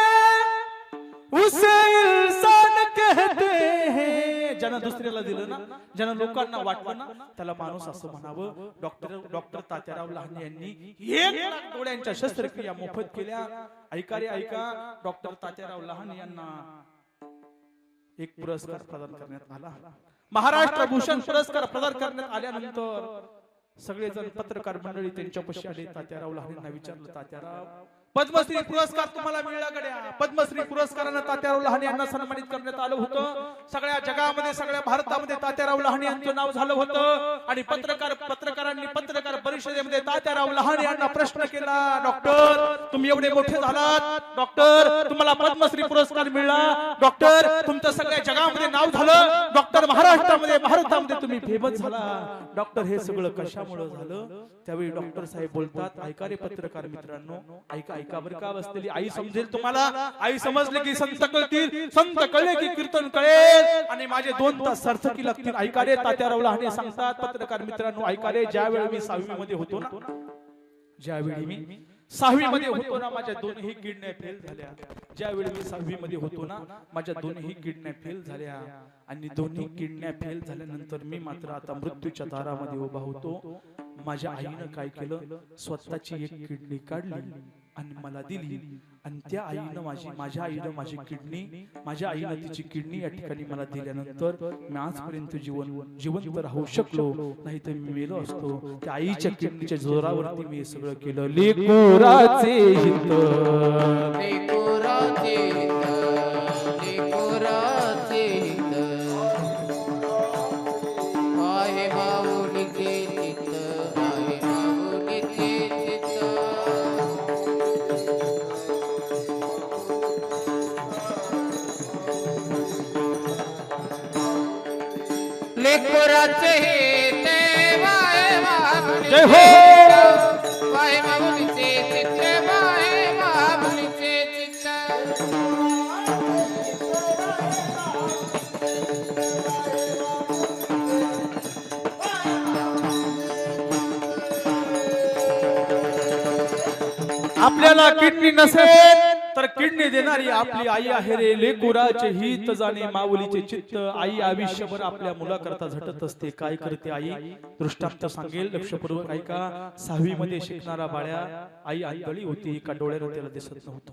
उसे इंसान कहते हैं. ज्यानं दुसऱ्याला दिलं ना, ज्यानं लोकांना वाटलं ना, त्याला माणूस असं म्हणावं. डॉक्टर तात्याराव लहाने यांनी 1,00,000 डोळ्यांच्या शस्त्रक्रिया मोफत केल्या. ऐका रे ऐका, डॉक्टर तात्याराव लहाने यांना एक पुरस्कार प्रदान करण्यात आला. महाराष्ट्र भूषण पुरस्कार प्रदान करण्यात आल्यानंतर सगळेजण पत्रकार मंडळी त्यांच्यापाशी आले. तात्याराव लहानेंना विचारलं, तात्याराव, पद्मश्री पुरस्कार तुम्हाला मिळाला गड्या. पद्मश्री पुरस्काराने तात्याराव लहाने यांना सन्मानित करण्यात आलं होतं. सगळ्या जगामध्ये, सगळ्या भारतामध्ये तात्याराव लहाने यांचं नाव झालं होतं. आणि पत्रकारांनी पत्रकार परिषदेमध्ये तात्याराव लहाने यांना प्रश्न केला, डॉक्टर तुम्ही एवढे मोठे झालात, डॉक्टर तुम्हाला पद्मश्री पुरस्कार मिळाला, डॉक्टर तुमचं सगळ्या जगामध्ये नाव झालं, डॉक्टर महाराष्ट्रामध्ये भारतामध्ये तुम्ही फेमस झाला, डॉक्टर हे सगळं कशामुळे झालं? त्यावेळी डॉक्टर साहेब बोलतात, ऐका रे पत्रकार मित्रांनो, ऐका ऐका बरं का. बसलेली आई समजेल तुम्हाला. आई समजले की संत कळतील, संत कळले की कीर्तन कळेल, आणि माझे 2 तास सार्थकी लागतील. ऐका रे, तात्याराव लहाने सांगतात, पत्रकार मित्रांनो ऐका रे, ज्यावेळी मी 6वी मध्ये होतो ना, ज्यावेळी मी 6वी मध्ये होतो ना, माझ्या 2ही किडन्या फेल झाल्या. ज्यावेळी मी 6वी मध्ये होतो ना, माझ्या 2ही किडन्या फेल झाल्या. आणि 2ही किडन्या फेल झाल्यानंतर मी मात्र आता मृत्यूच्या दारामध्ये उभा होतो. माझ्या आईनं काय केलं, स्वतःची एक किडनी काढली आणि मला दिली. आणि त्या आईनं माझ्या आईनं माझी किडनी, माझ्या आईनं तिची किडनी या ठिकाणी मला दिल्यानंतर मी आजपर्यंत जिवंत राहू शकलो, नाही तर मी मेलो असतो. त्या आईच्या किडनीच्या जोरावरती मी हे सगळं केलं. लेकराचे हित, लेकराचे हित, लेकराचे हित, आहे माऊलीचे चित्त, आहे माऊलीचे चित्त. लेकराचे हित, वाहे माऊलीचे जय हो. चित्त, वाहे माऊलीचे चित्त, वाहे माऊलीचे चित्त. आपल्याला किडनी नसेल तर किडनी देणारी आपली आई आहे रे. लेकराचे हित जाणे माऊलीचे चित्त. आई आयुष्यभर आपल्या मुलाकरता झटत असते. काय करते आई? दृष्टांत सांगेल, लक्षपूर्वक ऐका. 6वी मध्ये शिकणारा बाळ्या, आई आंधळी होती, एका डोळ्याने त्याला दिसत नव्हतं.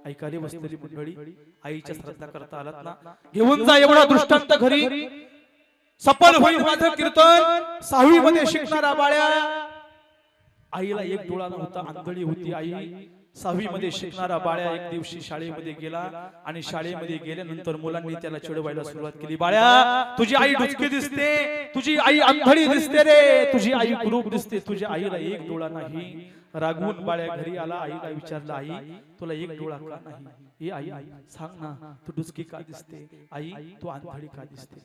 ऐकाले बसलेली मंडळी, आईच्या श्रद्धा करता आलात ना, घेऊन जा एवढा दृष्टांत घरी, सफल होईल माझं कीर्तन. 6वी मध्ये शिकणारा बाळ्या, आईला एक डोळा नव्हता, आंधळी होती आई. 6वी मध्ये शिकणारा बाळ्या एक दिवशी शाळेमध्ये गेला आणि शाळेमध्ये गेल्यानंतर मुलांनी त्याला चिडवायला सुरुवात केली. बाळ्या, तुझी आई डुचकी दिसते, तुझी आई आंधळी दिसते रे, तुझी आई कुरूप दिसते, तुझ्या आईला एक डोळा नाही. रागवून बाळ्या घरी आला. आईला विचारलं, आई तुला एक डोळा का नाही? ए आई सांग ना, तू डुचकी का दिसते? आई तू आंधळी का दिसते?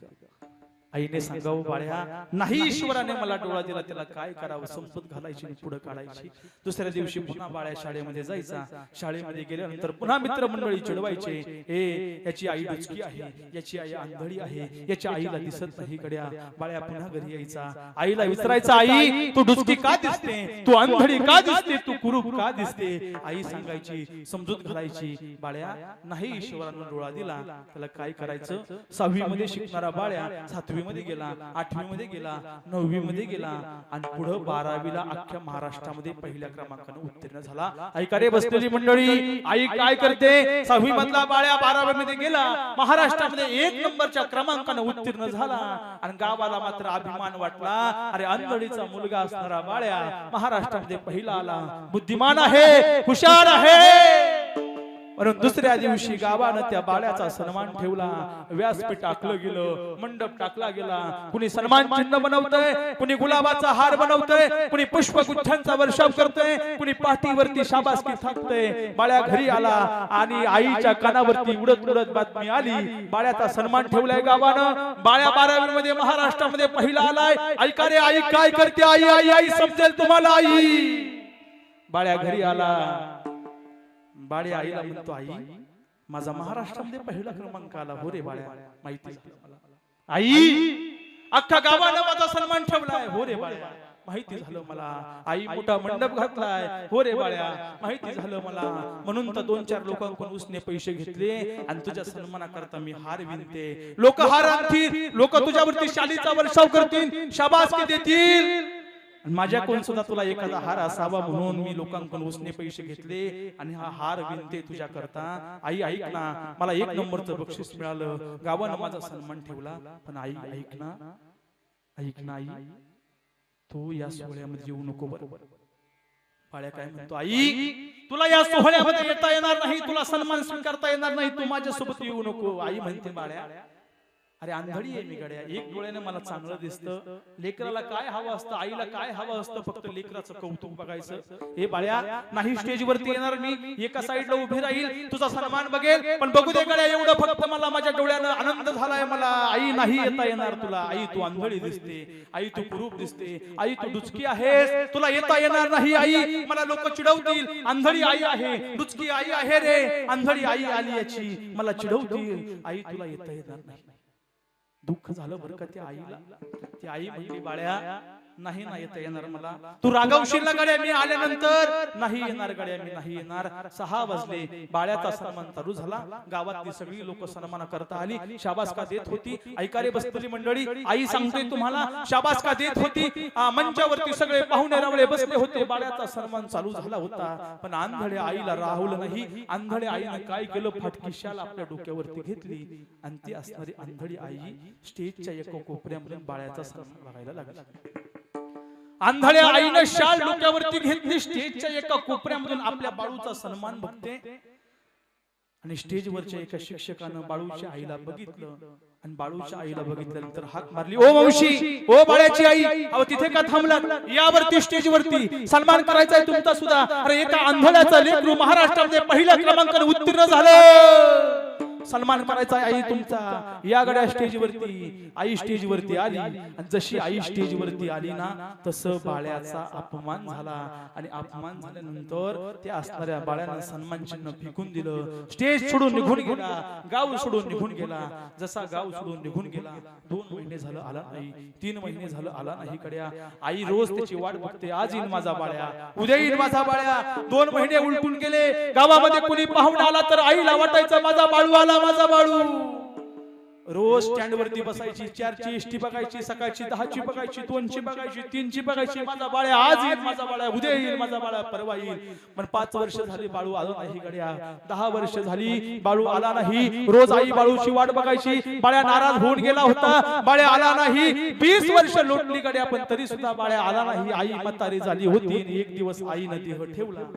आईने सांगावं बाळ्या नाही ईश्वराने मला डोळा दिला त्याला काय करावं संपत घालायची आणि पुढे काढायची दुसऱ्या दिवशी पुन्हा बाळ्या शाळेमध्ये जायचा शाळेमध्ये गेल्यानंतर पुन्हा मित्रमंडळी चिडवायचे ए याची आई डुचकी आहे याची आई आंधळी आहे याच्या आईला दिसत नाही गड्या बाळ्या पुन्हा घरी यायचा आईला विचारायचा आई तू डुचकी का दिसते तू आंधळी का दिसते तू कुरूप का दिसते आई सांगायची समजूत घालायची बाळ्या नाही ईश्वराने डोळा दिला त्याला काय करायचं 6वी मध्ये शिकणारा बाळ्या 7वी मध्ये गेला 8वी मध्ये गेला 9वी मध्ये गेला आणि पुढे 12वीला अख्ख्या महाराष्ट्रामध्ये पहिल्या क्रमांकाने उत्तीर्ण झाला ऐका रे बसलेली मंडळी आई काय करते 6वी मधला बाळ्या 12वी मध्ये गेला महाराष्ट्रामध्ये 1 नंबरच्या क्रमांकाने उत्तीर्ण झाला आणि गावाला मात्र अभिमान वाटला अरे आंधळीचा मुलगा असणारा बाळ्या महाराष्ट्रामध्ये पहिला आला बुद्धिमान आहे हुशार आहे म्हणून दुसऱ्या दिवशी गावानं त्या बाळ्याचा सन्मान ठेवला व्यासपीठ टाकलं गेलं मंडप टाकला गेला कुणी सन्मान चिन्ह बनवतंय कुणी गुलाबाचा हार बनवतंय कुणी पुष्पगुच्छांचा वर्षाव करतंय कुणी पाठीवरती शाबासकी थापतंय बाळ्या घरी आला आणि आईच्या कानावरती उडत उडत बातमी आली बाळ्याचा सन्मान ठेवलाय गावानं बाळ्या 12वी मध्ये महाराष्ट्रामध्ये पहिला आलाय ऐका रे आई काय करते आई आई आई समजेल तुम्हाला आई बाळ्या घरी आला बाळ्या आईला म्हणतो आई माझा महाराष्ट्रामध्ये पहिला क्रमांक आला हो रे बाळ्या माहिती झालं मला आई अख्खा गावानं माझा सन्मान ठेवलाय हो रे बाळ्या माहिती झालं मला आई मोठा मंडप घातलाय हो रे बाळ्या माहिती झालं मला म्हणून तर 2-4 लोकांकडून उसने पैसे घेतले आणि तुझ्या सन्मानाकरता मी हार विनते लोक हार आणतील लोक तुझ्यावरती शालीचा वर्षाव करतील शाबासकी देतील माझ्याकडून सुद्धा तुला एखादा हार असावा म्हणून मी लोकांकडून उसने पैसे घेतले आणि हा हार विनते तुझ्या करता आई ऐक ना मला 1 नंबरचं बक्षीस मिळालं गावानं माझा सन्मान ठेवला पण आई ऐक ना आई तू या सोहळ्यामध्ये येऊ नको बरोबर बाळ्या काय म्हणतो आई तुला या सोहळ्यामध्ये येता येणार नाही तुला सन्मान स्वीकारता येणार नाही तू माझ्यासोबत येऊ नको आई म्हणते बाळ्या अरे आंधळी आहे मी गड्या एक डोळ्याने मला चांगलं दिसतं लेकराला काय हवं असतं आईला काय हवं असतं फक्त लेकराचं कौतुक बघायचं हे बाळ्या नाही स्टेज वरती येणार मी एका साईडला उभे राहील तुझा सन्मान बघेल पण बघू दे गड्या एवढं फक्त मला माझ्या डोळ्यानं आनंद झालाय मला आई नाही येता येणार तुला आई तू आंधळी दिसते आई तू कुरूप दिसते आई तू डुचकी आहेस तुला येता येणार नाही आई मला लोक चिडवतील आंधळी आई आहे डुचकी आई आहे रे आंधळी आई आली याची मला चिडवतील आई तुला येता येणार नाही दुःख झालं बरं का त्या आईला ती आई म्हणली बाळ्या नाही ना येता येणार मला तू रागावशील ना गड्या मी आल्यानंतर नाही येणार गड्या मी नाही येणार 6 वाजले बाळ्याचा सन्मान चालू झाला गावातली सगळी लोक सन्मान करता आली शाबासका देत होती ऐकारे बसलेली मंडळी आई सांगते तुम्हाला शाबासका देत होती मंचावरती सगळे पाहुणे रावळे बसले होते बाळ्याचा सन्मान चालू झाला होता पण आंधळ्या आईला राहुल नाही आंधळ्या आईने काय केलं फाटकी शाल आपल्या डोक्यावरती घेतली आणि ती असणारी आंधळी आई स्टेजच्या एका कोपऱ्यामध्ये बाळ्याचा सन्मान बघायला लागली आंधळ्या आईने शाल डोक्यावरती घेतली स्टेजच्या एका कोपऱ्यामधून आपल्या बाळूचा सन्मान बघते आणि स्टेजवरच्या एका शिक्षकानं बाळूच्या आईला बघितलं आणि बाळूच्या आईला बघितल्यानंतर हाक मारली ओ मावशी ओ बाळ्याची आई अहो तिथे का थांबला यावरती स्टेजवरती सन्मान करायचा आहे तुमचा सुद्धा अरे एका आंधळ्याचा लेकरू महाराष्ट्रामध्ये पहिल्या क्रमांकाने उत्तीर्ण झालं सन्मान करायचा आई तुमचा या गड्या स्टेजवरती आई स्टेजवरती आली आणि जशी आई स्टेजवरती आली ना तसं बाळ्याचा अपमान झाला आणि अपमान झाल्यानंतर त्या असणाऱ्या बाळ्यानं सन्मान चिन्ह फेकून दिलं स्टेज सोडून निघून गेला गाव सोडून निघून गेला जसा गाव सोडून निघून गेला 2 महिने झालं आला नाही 3 महिने झालं आला नाही गड्या आई रोज त्याची वाट बघते आज येईल माझा बाळ्या उद्या येईल माझा बाळ्या 2 महिने उलटून गेले गावामध्ये कोणी पाहुणा आला तर आईला वाटायचं माझा बाळू आला माझा बाळू रोज स्टँड वरती बसायची 4ची एसटी बघायची सकाळची 10ची बघायची 2ची बघायची 3ची बघायची माझा बाळ्या आज येईल माझा बाळ्या उद्या येईल माझा बाळ्या परवा येईल पण 5 वर्ष झाली बाळू आला नाही गड्या 10 वर्ष झाली बाळू आला नाही रोज आई बाळूची वाट बघायची बाळ्या नाराज होऊन गेला होता बाळ्या आला नाही 20 वर्ष लोटली गड्या पण तरी सुद्धा बाळ्या आला नाही आई म्हातारी झाली होती आणि एक दिवस आईने देह ठेवला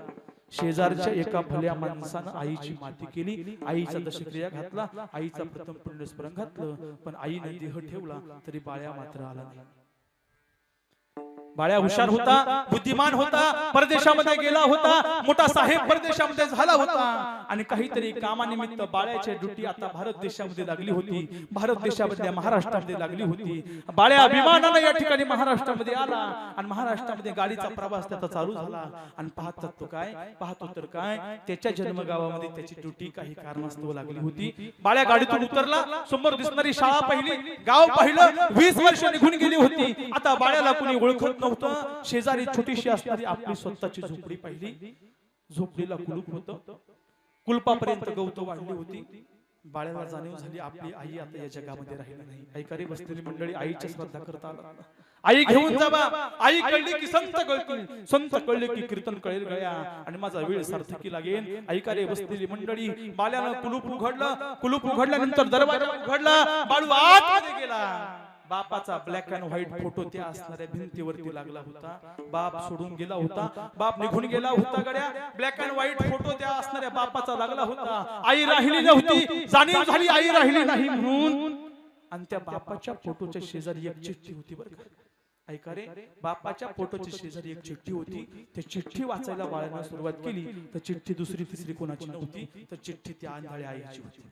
शेजारच्या एका भल्या माणसानं आईची माती केली आईचा दशक्रिया घातला आईचा प्रथम पुण्यस्मरण घातलं पण आईने देह ठेवला तरी बाळ्या मात्र आला नाही बाळ्या हुशार होता, बुद्धिमान होता, परदेशामध्ये गेला होता, मोठा साहेब परदेशामध्ये झाला होता आणि काहीतरी कामानिमित्त बाळ्याची ड्युटी आता भारत देशामध्ये लागली होती. भारत देशामध्ये महाराष्ट्रामध्ये लागली होती. बाळ्या विमानानं या ठिकाणी महाराष्ट्रामध्ये आला आणि महाराष्ट्रामध्ये गाडीचा प्रवास त्याचा चालू झाला आणि पाहतो तर काय त्याच्या जन्मगावामध्ये त्याची ड्युटी काही कारणास्तव लागली होती. बाळ्या गाडीतून उतरला, समोर दिसणारी शाळा पाहिली, गाव पाहिलं, 20 वर्ष निघून गेली होती. आता बाळ्याला कोणी ओळखत नव्हतं. शेजारी छोटीशी असणारी आपली स्वतःची झोपडी पाहिली. झोपडीला कुलूप होतं, कुलपापर्यंत गवत वाढली होती. बाळ्याला जाणीव झाली आपली आई आता या जगामध्ये राहिली नाही. ऐकारी बसलेली मंडळी आईच्या श्रद्धा करता आला. आई घेऊन जावा, आई कळली की संत कळतील, संत कळले की कीर्तन कळेल गळ्या आणि माझा वेळ सार्थकी लागेल. ऐकारे बसलेली मंडळी, बाळ्यानं कुलूप उघडल्यानंतर दरवाजा उघडला. बाळू आतमध्ये गेला. बापाचा ब्लॅक अँड व्हाईट फोटो त्या असणाऱ्या भिंतीवरती लागला होता. बाप सोडून गेला होता, बाप निघून गेला होता गड्या. ब्लॅक अँड व्हाईट फोटो त्या असणाऱ्या बापाचा लागला होता. आई राहिली नव्हती, जाणीव झाली आई राहिली नाही म्हणून. आणि त्या बापाच्या फोटोच्या शेजारी एक चिठ्ठी होती बरं का. ऐका रे, बापाच्या फोटोच्या शेजारी एक चिठ्ठी होती. त्या चिठ्ठी वाचायला बाळानं सुरुवात केली तर चिठ्ठी दुसरी तिसरी कोणाची नव्हती, तर चिठ्ठी त्या आंधळ्या आईची होती.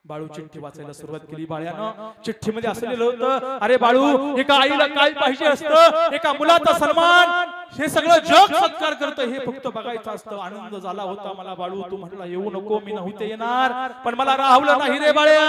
बाळू चिठ्ठी वाचायला सुरुवात केली. बाळ्यानं चिठ्ठीमध्ये असलेलं होतं, अरे बाळू, एका आईला काय पाहिजे असतं, एका मुलाचा सन्मान, हे सगळं जग सत्कार करतं, हे फक्त बघायचं असतं. आनंद झाला होता मला बाळू. तू म्हटला येऊ नको, मी नव्हते येणार, पण मला राहवलं नाही रे बाळ्या.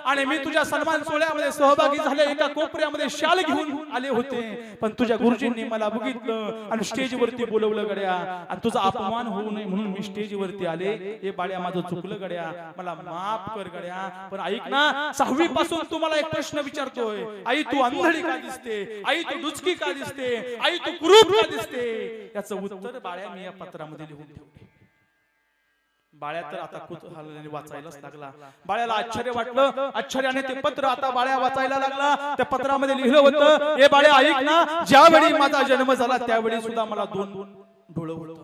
आणि मी तुझ्या सन्मान सोहळ्यामध्ये सहभागी झाले. एका कोपऱ्यामध्ये शाल घेऊन आले होते, पण तुझ्या गुरुजींनी मला बघितलं आणि स्टेजवरती बोलवलं गड्या. आणि तुझा अपमान होऊ नये म्हणून मी स्टेजवरती आले. हे बाळ्या, माझं चुकलं गड्या, मला माफ कर गड्या. पण ऐक ना, 6वी पासून तुम्हाला एक प्रश्न विचारतोय. आई तू आंधळी का दिसते, आई तू डुचकी का दिसते, आई तू कुरूप का दिसते, याचं उत्तर बाळ्या मी या पत्रामध्ये लिहून ठेवले. बाळ्या तर आता कुतूहलाने वाचायलाच लागला. बाळ्याला आश्चर्य वाटलं. आश्चर्याने ते पत्र आता बाळ्या वाचायला लागला. त्या पत्रामध्ये लिहिलं होतं, हे बाळ्या ऐक ना, ज्यावेळी माझा जन्म झाला त्यावेळी सुद्धा मला 2 डोळे होते.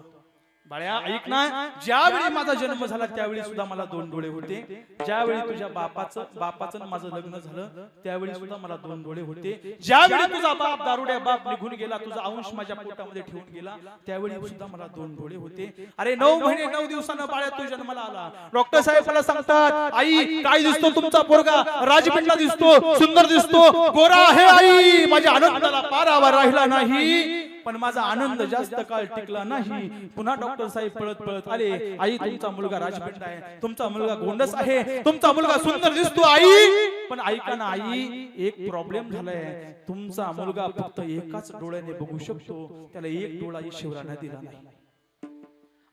बाळ्या ऐक ना, ज्यावेळी माझा जन्म झाला त्यावेळी सुद्धा मला 2 डोळे होते. ज्यावेळी तुझ्या बापाचं माझं लग्न झालं त्यावेळी सुद्धा मला 2 डोळे होते. ज्यावेळी तुझा बाप दारुड्या बाप निघून गेला, तुझा अंश माझ्या पोटामध्ये ठेवून गेला, त्यावेळी सुद्धा मला 2 डोळे होते. अरे 9 महिने 9 दिवसानं बाळ्या तू जन्माला आला. डॉक्टर साहेब मला सांगतात, आई काय दिसतो तुमचा पोरगा, राजबिंडला दिसतो, सुंदर दिसतो, गोरा आहे आई. माझ्या आनंदाला पारावर राहिला नाही, पण माझा आनंद जास्त काळ टिकला नाही. पुन्हा डॉक्टर साहेब पळत आले, आई तुमचा मुलगा राजबिंड आहे, तुमचा मुलगा गोंडस आहे, तुमचा मुलगा सुंदर दिसतो आई. पण ऐका ना आई, एक प्रॉब्लेम झालाय. तुमचा मुलगा फक्त एकाच डोळ्याने बघू शकतो, त्याला एक डोळा ईश्वराने दिला नाही.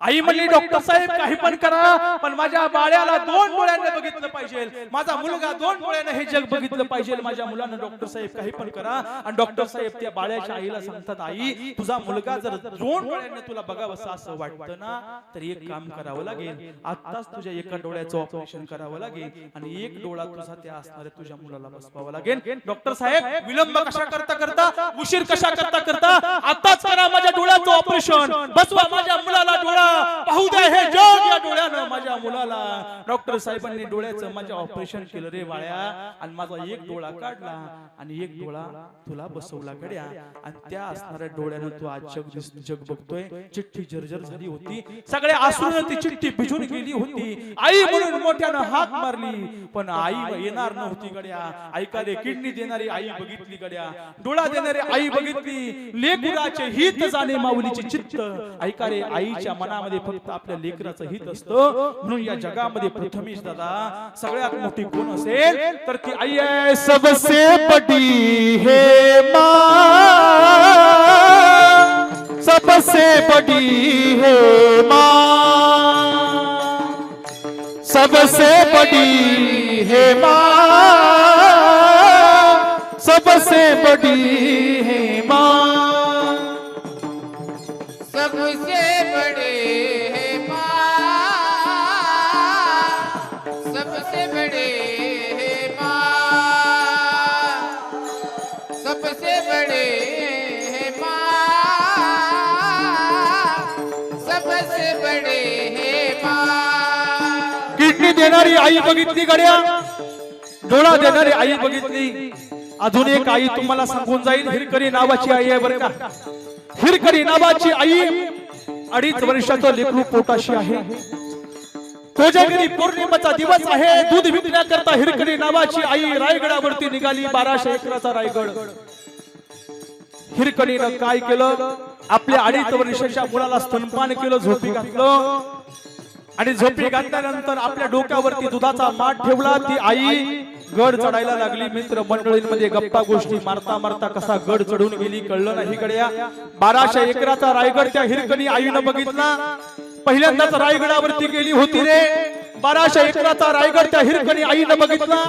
आई म्हणली, डॉक्टर साहेब काही पण करा, पण माझ्या बाळ्याला 2 डोळ्याने बघितलं पाहिजे. माझा मुलगा 2 डोळ्याने हे जग बघितलं पाहिजे. माझ्या मुलानं डॉक्टर साहेब काही पण करा. आणि डॉक्टर साहेब त्या बाळ्याच्या आईला सांगतात, आई तुझा मुलगा जर 2 डोळ्याने तुला बघावं असं वाटतं ना, तर एक काम करावं लागेल. आताच तुझ्या एका डोळ्याचं ऑपरेशन करावं लागेल आणि एक डोळा तुझा त्या असणाऱ्या तुझ्या मुलाला बसवावा लागेल. डॉक्टर साहेब विलंब कशा करता, उशीर कशा करता, आताच करा माझ्या डोळ्याचं ऑपरेशन, बसवा माझ्या मुलाला डोळा, पाहू द्या हे जग या डोळ्यानं माझ्या मुलाला. डॉक्टर साहेबांनी डोळ्याचं माझ्या ऑपरेशन केलं रे बाळ्या, आणि माझा एक डोळा काढला आणि एक डोळा तुला बसवला गड्या. आणि त्या असणाऱ्या डोळ्यानं तू आज जग बघतोय. चिठ्ठी जर्जर झाली होती, सगळ्या आसुरानं ती चिठ्ठी भिजून गेली होती. आई म्हणून मोठ्यानं हाक मारली, पण आई येणार नव्हती गड्या. ऐका रे, किडनी देणारी आई बघितली गड्या, डोळा देणारी आई बघितली, लेकराचे हित जाणे माऊलीचे चित्त. ऐका रे, आईच्या मनामध्ये फक्त आपल्या लेकराचं हित असतं. म्हणून या जगामध्ये प्रथमेश दादा सगळ्यात मोठी कोण असेल तर ती आई आहे. सबसे बडी है माँ, सबसे बडी है माँ, सबसे बडी है माँ, सबसे बडी है माँ, सबसे बड़े है माँ, सबसे बड़े है माँ, सबसे बड़े है माँ, सबसे बड़े है माँ. किडनी देणारी आई बघितली गड्या, डोळा देणारी आई बघितली, अजून एक आई तुम्हाला सांगून जाईल. हिरकणी नावाची आई आहे बरं का. हिरकणी नावाची आई 2.5 वर्षाचं लेकरू पोटाशी आहे. कोजागिरी पौर्णिमेचा दिवस आहे. दूध विकण्याकरता हिरकणी नावाची आई रायगडावरती निघाली. 1200 एकराचा रायगड. हिरकणीनं काय केलं, आपल्या 2.5 वर्षाच्या मुलाला स्तनपान केलं, झोपी घातलं आणि झोपी घातल्यानंतर आपल्या डोक्यावरती दुधाचा माठ ठेवला. ती आई गड चढायला लागली. मित्र मंडळींमध्ये गप्पा गोष्टी मारता मारता कसा गड चढून गेली कळलं नाही गड्या. 1200 एकराचा रायगड त्या हिरकणी आईनं बघितला. पहिल्यांदाच रायगडावरती गेली होती रे. 1200 एकराचा रायगड त्या हिरकणी आईनं बघितला.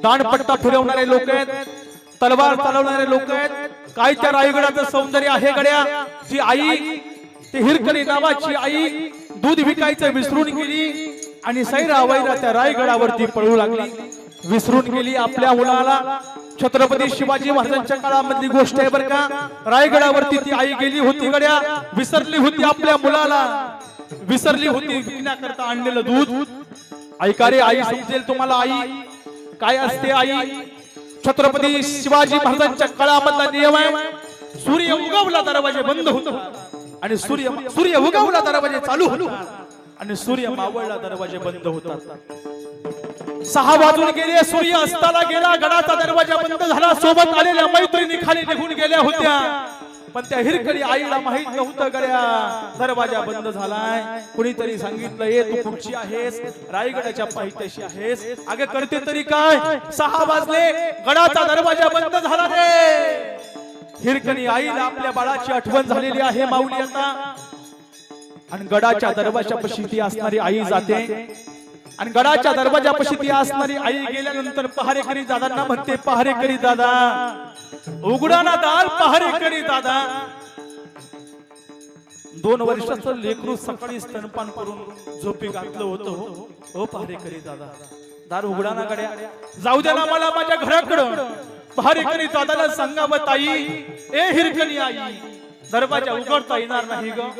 दांडपट्टा फिरवणारे लोक आहेत, तलवार चालवणारे लोक आहेत. काय त्या रायगडाचं सौंदर्य आहे गड्या. ती आई, ती हिरकणी नावाची आई दूध विकायचं विसरून गेली आणि सैरा वैरा त्या रायगडावरती पळू लागली. विसरून गेली आपल्या मुलाला. छत्रपती शिवाजी महाराजांच्या काळामधली गोष्ट आहे बरं का. रायगडावरती ती आई गेली होती गड्या. विसरली होती आपल्या मुलाला, विसरली होती विकण्याकरता आणलेलं दूध. ऐका रे आई, समजेल तुम्हाला आई काय असते. आई छत्रपती शिवाजी महाराजांच्या काळामधला नियम आहे. सूर्य उगवला दरवाजे बंद होतात आणि सूर्य उगवला दरवाजे चालू होतात आणि सूर्य मावळला दरवाजे बंद होतात. 6 वाजून गेले, सूर्य अस्ताला गेला, गडाचा दरवाजा बंद झाला. सोबत आलेल्या मैत्रिणी खाली निघून गेल्या होत्या, पण त्या हिरकणी आईला माहित नव्हतं गड्या दरवाजा बंद झालाय. कुणीतरी सांगितलं, ये तू कुठची आहेस, रायगडाच्या पायथ्याशी आहेस. अगं करते तरी काय, 6 वाजले, गडाचा दरवाजा बंद झाला रे. हिरकणी आईला आपल्या बाळाची आठवण झालेली आहे माऊली आता. आणि गडाच्या दरवाजापाशी ती असणारी आई जाते आणि गडाच्या दरवाजापाशी ती असणारी आई गेल्यानंतर पहारेकरी दादांना म्हणते, पहारेकरी दादा उघडा ना दार, पहारेकरी दादा. 2 वर्षाचं लेकरू सकाळी स्तनपान करून झोपी घातलं होतं. हो पहारेकरी दादा, दार उघडा ना गड्या, जाऊ द्या ना मला माझ्या घराकडं. पहारेकरी दादाला सांगावं, ताई ए हिरकणी आई, दरवाजा उघडता येणार नाही ग.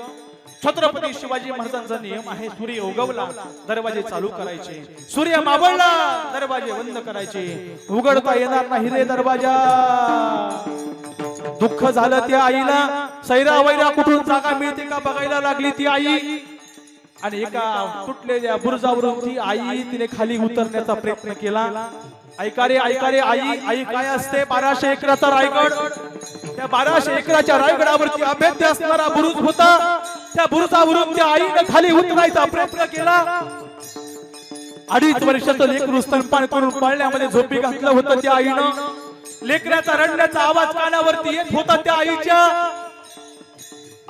छत्रपती शिवाजी महाराजांचा नियम आहे, सूर्य उगवला दरवाजे चालू करायचे, सूर्य मावळला दरवाजे बंद करायचे. उघडता येणार नाही रे दरवाजा. दुःख झालं त्या आईला. सैरा वैरा कुठून जागा मिळते का बघायला लागली ती आई. आणि एका तुटलेल्या बुरुजावरून ती आई तिने खाली उतरण्याचा प्रयत्न केला. ऐका रे आई, आई काय असते, 1200 एकराचा रायगड. त्या 1200 एकराच्या रायगडावरती अभेद्य असणारा बुरुज होता. त्या बुरुजावरून त्या आईने खाली उतरायचा प्रयत्न केला. 2.5 वर्षाचं लेकरू स्तनपान करून पाळण्यामध्ये झोपी घातलं होतं त्या आईनं. लेकराचा रडण्याचा आवाज कानावरती येत होता त्या आईच्या.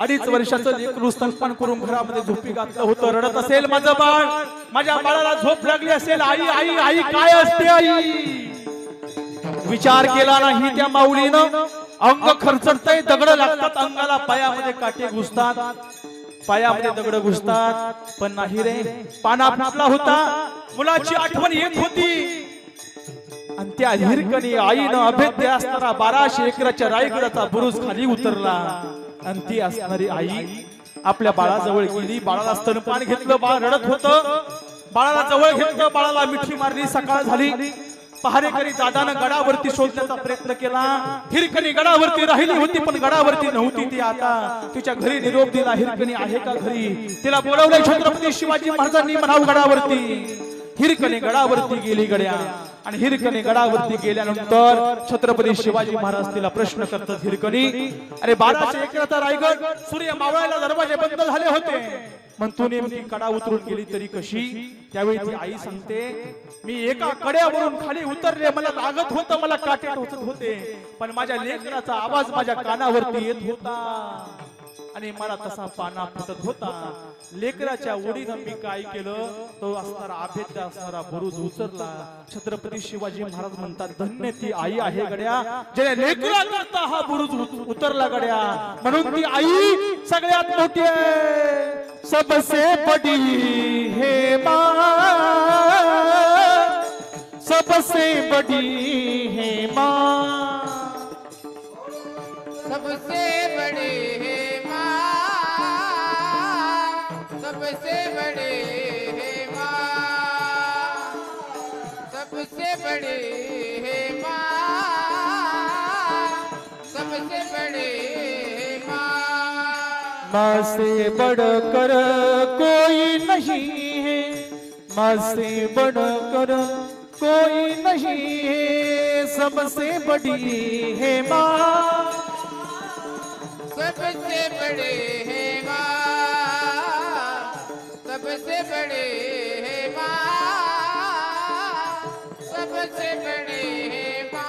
2.5 वर्षाचं लेकरू स्तनपान करून घरामध्ये झोपी घातलं होतं. रडत असेल माझं बाळ, माझ्या बाळाला झोप लागली असेल. आई आई आई काय असते आई. विचार केला नाही त्या माऊलीनं. अंग खरचटतंय, दगड लागतात अंगाला, पायामध्ये काटे घुसतात, पायामध्ये दगड घुसतात, पण नाही रे. पाना फुटला होता, मुलाची आठवण येत होती. आणि त्या हिरकणी आईनं अभेद्य असणारा 1200 एकराच्या रायगडाचा बुरुज खाली उतरला. आणि ती असणारी आई आपल्या बाळाजवळ गेली. बाळाला स्तनपान घेतलं, बाळ रडत होतं. बाळाला जवळ घेतलं, बाळाला मिठी मारली. सकाळ झाली. पहारेकरी दादानं गडावरती शोधण्याचा प्रयत्न केला. हिरकणी गडावरती राहिली होती, पण गडावरती नव्हती ती. आता तिच्या घरी निरोप दिला, हिरकणी आहे का घरी. तिला बोलवलंय छत्रपती शिवाजी महाराजांनी म्हणावं गडावरती. हिरकणी गडावरती गेली गड्या. आणि हिरकणी गडावरती गेल्यानंतर छत्रपती शिवाजी महाराज तिला प्रश्न करतात, हिरकणी अरे 1200 एकराचा रायगड, सूर्य मावळायला दरवाजे बंद झाले होते, मग तू नेमकी कडा उतरून गेली तरी कशी. त्यावेळी ती आई सांगते, मी एका कड्यावरून खाली उतरले, मला लागत होतं, मला काटे टोचत होते, पण माझ्या लेकराचा आवाज माझ्या कानावरती येत होता आणि मला तसा पाना फुटत होता. लेकराच्या ओढीनं मी काय केलं, तो असणारा अभेद्य असणारा बुरुज उचलला. छत्रपती शिवाजी महाराज म्हणतात, धन्य ती आई आहे गड्या, ज्याने लेकरा करता हा बुरुज उतरला गड्या. म्हणून ती आई सगळ्यात मोठी आहे. सबसे बड़ी है माँ, सबसे बड़ी है माँ, सबसे बड़े है माँ, सबसे बड़े है माँ, सबसे बड़े है माँ. माँ से बढ़कर कोई नहीं है, माँ से बढ़कर कोई नहीं है, सबसे बड़ी है माँ, सबसे बड़े है माँ, सबसे बड़े है माँ, सबसे बड़े है माँ।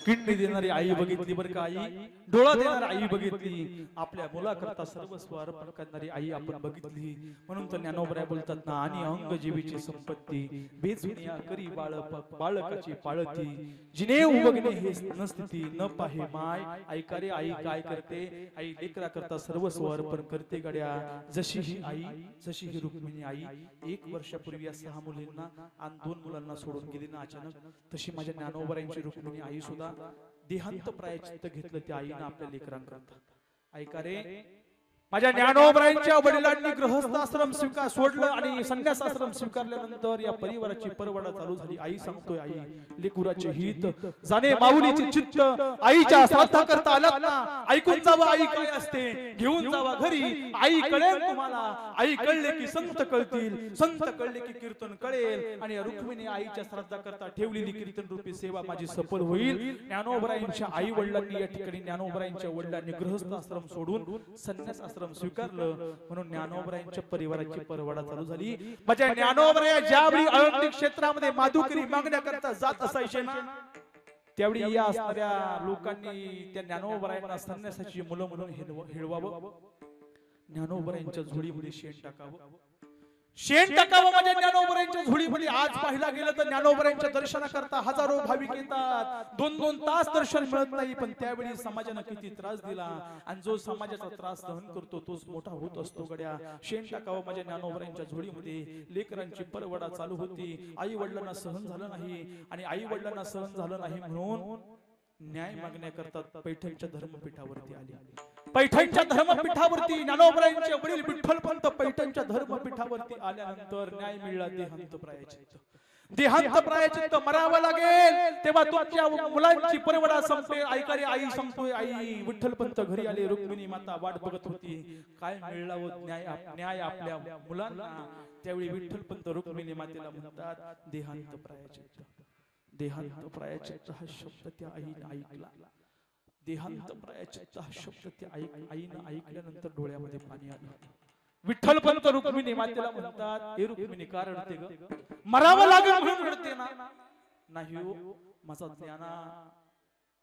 किडनी देणारी आई बघितली बरं का आई, डोळा देणारी आई बघितली, आपल्या मुलाकरता सर्वस्व अर्पण करणारी आई आपण बघितली. म्हणून तर ज्ञानोबराय बोलतात ना, आणि अंग जीवीची संपत्ती बेचुनिया करी बाळकाची पाळती, जिने उबगणे हे नस्थिती न पाहे माय. ऐका रे आई काय करते, आई लेकरा करता सर्वस्व अर्पण करते गड्या. जशी ही आई, जशी ही रुक्मिणी आई 1 वर्षापूर्वी या 6 मुलींना आणि 2 मुलांना सोडून गेली ना अचानक, तशी माझ्या ज्ञानोबरायांची रुक्मिणी आई सुद्धा देहांत प्रायश्चित्त घेतलं त्या आईनं आपल्या लेकरांकरता. ऐका रे, माझ्या ज्ञानोबरायांच्या वडिलांनी गृहस्थाश्रम सोडलं आणि संन्यास आश्रम स्वीकारल्यानंतर या परिवाराची परवडा चालू झाली. आई सांगतोय, आई लेकुराचे हित जाणे माऊलीचे चित्त, आईच्या श्राद्धा करता आलात ना, ऐकून जावा आई काय असते, घेऊन जावा घरी, आई कळेल तुम्हाला. आई कळले की संत कळतील, संत कळले की कीर्तन कळेल, आणि रुक्मिणी आईच्या श्राद्धा करता ठेवलेली कीर्तन रूपी सेवा माझी सफल होईल. ज्ञानोबरायांच्या आई वडिलांनी या ठिकाणी ज्ञानोबरायांच्या वडिलांनी गृहस्थाश्रम सोडून संन्यास स्वीकारलं, म्हणून ज्ञानोबरायांच्या परिवाराची परवडा चालू झाली. माझ्या ज्ञानोबराया ज्यावेळी आळंदी क्षेत्रामध्ये माधुकरी मागण्याकरता जात असायचे ना, त्यावेळी या असणाऱ्या लोकांनी त्या ज्ञानोबरायांना संन्यासाची मुलं म्हणून हिळवावं, ज्ञानोबरायांच्या झोळीमध्ये शेण टाकावं, शेण टाकावं माझ्या ज्ञानोबरायांच्या झोळीमध्ये. आज पाहिला गेलं तर ज्ञानोबरायांच्या दर्शनाकरता हजारो भाविक येतात, 2-2 तास दर्शन मिळत नाही. पण त्यावेळी समाजानं किती त्रास दिला, आणि जो समाजाचा त्रास सहन करतो तोच मोठा होत असतो गड्या. शेण टाकावं माझ्या ज्ञानोबरायांच्या झोळीमध्ये. लेकरांची परवडा चालू होती, आई वडिलांना सहन झालं नाही, आणि आई वडिलांना सहन झालं नाही म्हणून न्याय मागण्याकरता पैठणच्या धर्मपीठावरती आली. पैठणच्या धर्मपीठावरती ज्ञानोबरायांचे वडील विठ्ठलपंत पैठणच्या धर्मपीठावरती आल्यानंतर न्याय मिळाला देहांत प्रायश्चित्त. देहांत प्रायश्चित्त मरावं लागेल तेव्हा तुमच्या मुलांची परवडा संपेल. ऐका रे, आई सांगतोय, आई विठ्ठलपंत घरी आले, रुक्मिणी माता वाट बघत होती, काय मिळावं न्याय आपल्या मुलांना. त्यावेळी विठ्ठलपंत रुक्मिणी मातेला म्हणतात देहांत प्रायश्चित्त. देहांत प्रायश्चित्त हा शब्द त्या आईने ऐकला. देहांत प्रायश्चित्त हा शब्द त्या आईनं ऐकल्यानंतर डोळ्यामध्ये पाणी आलं. विठ्ठलपंत रुक्मिणी मातेला म्हणतात, हे रुक्मिणी का रडते ग, मरावं लागेल म्हणून रडते ना. नाही हो, माझा ज्ञाना,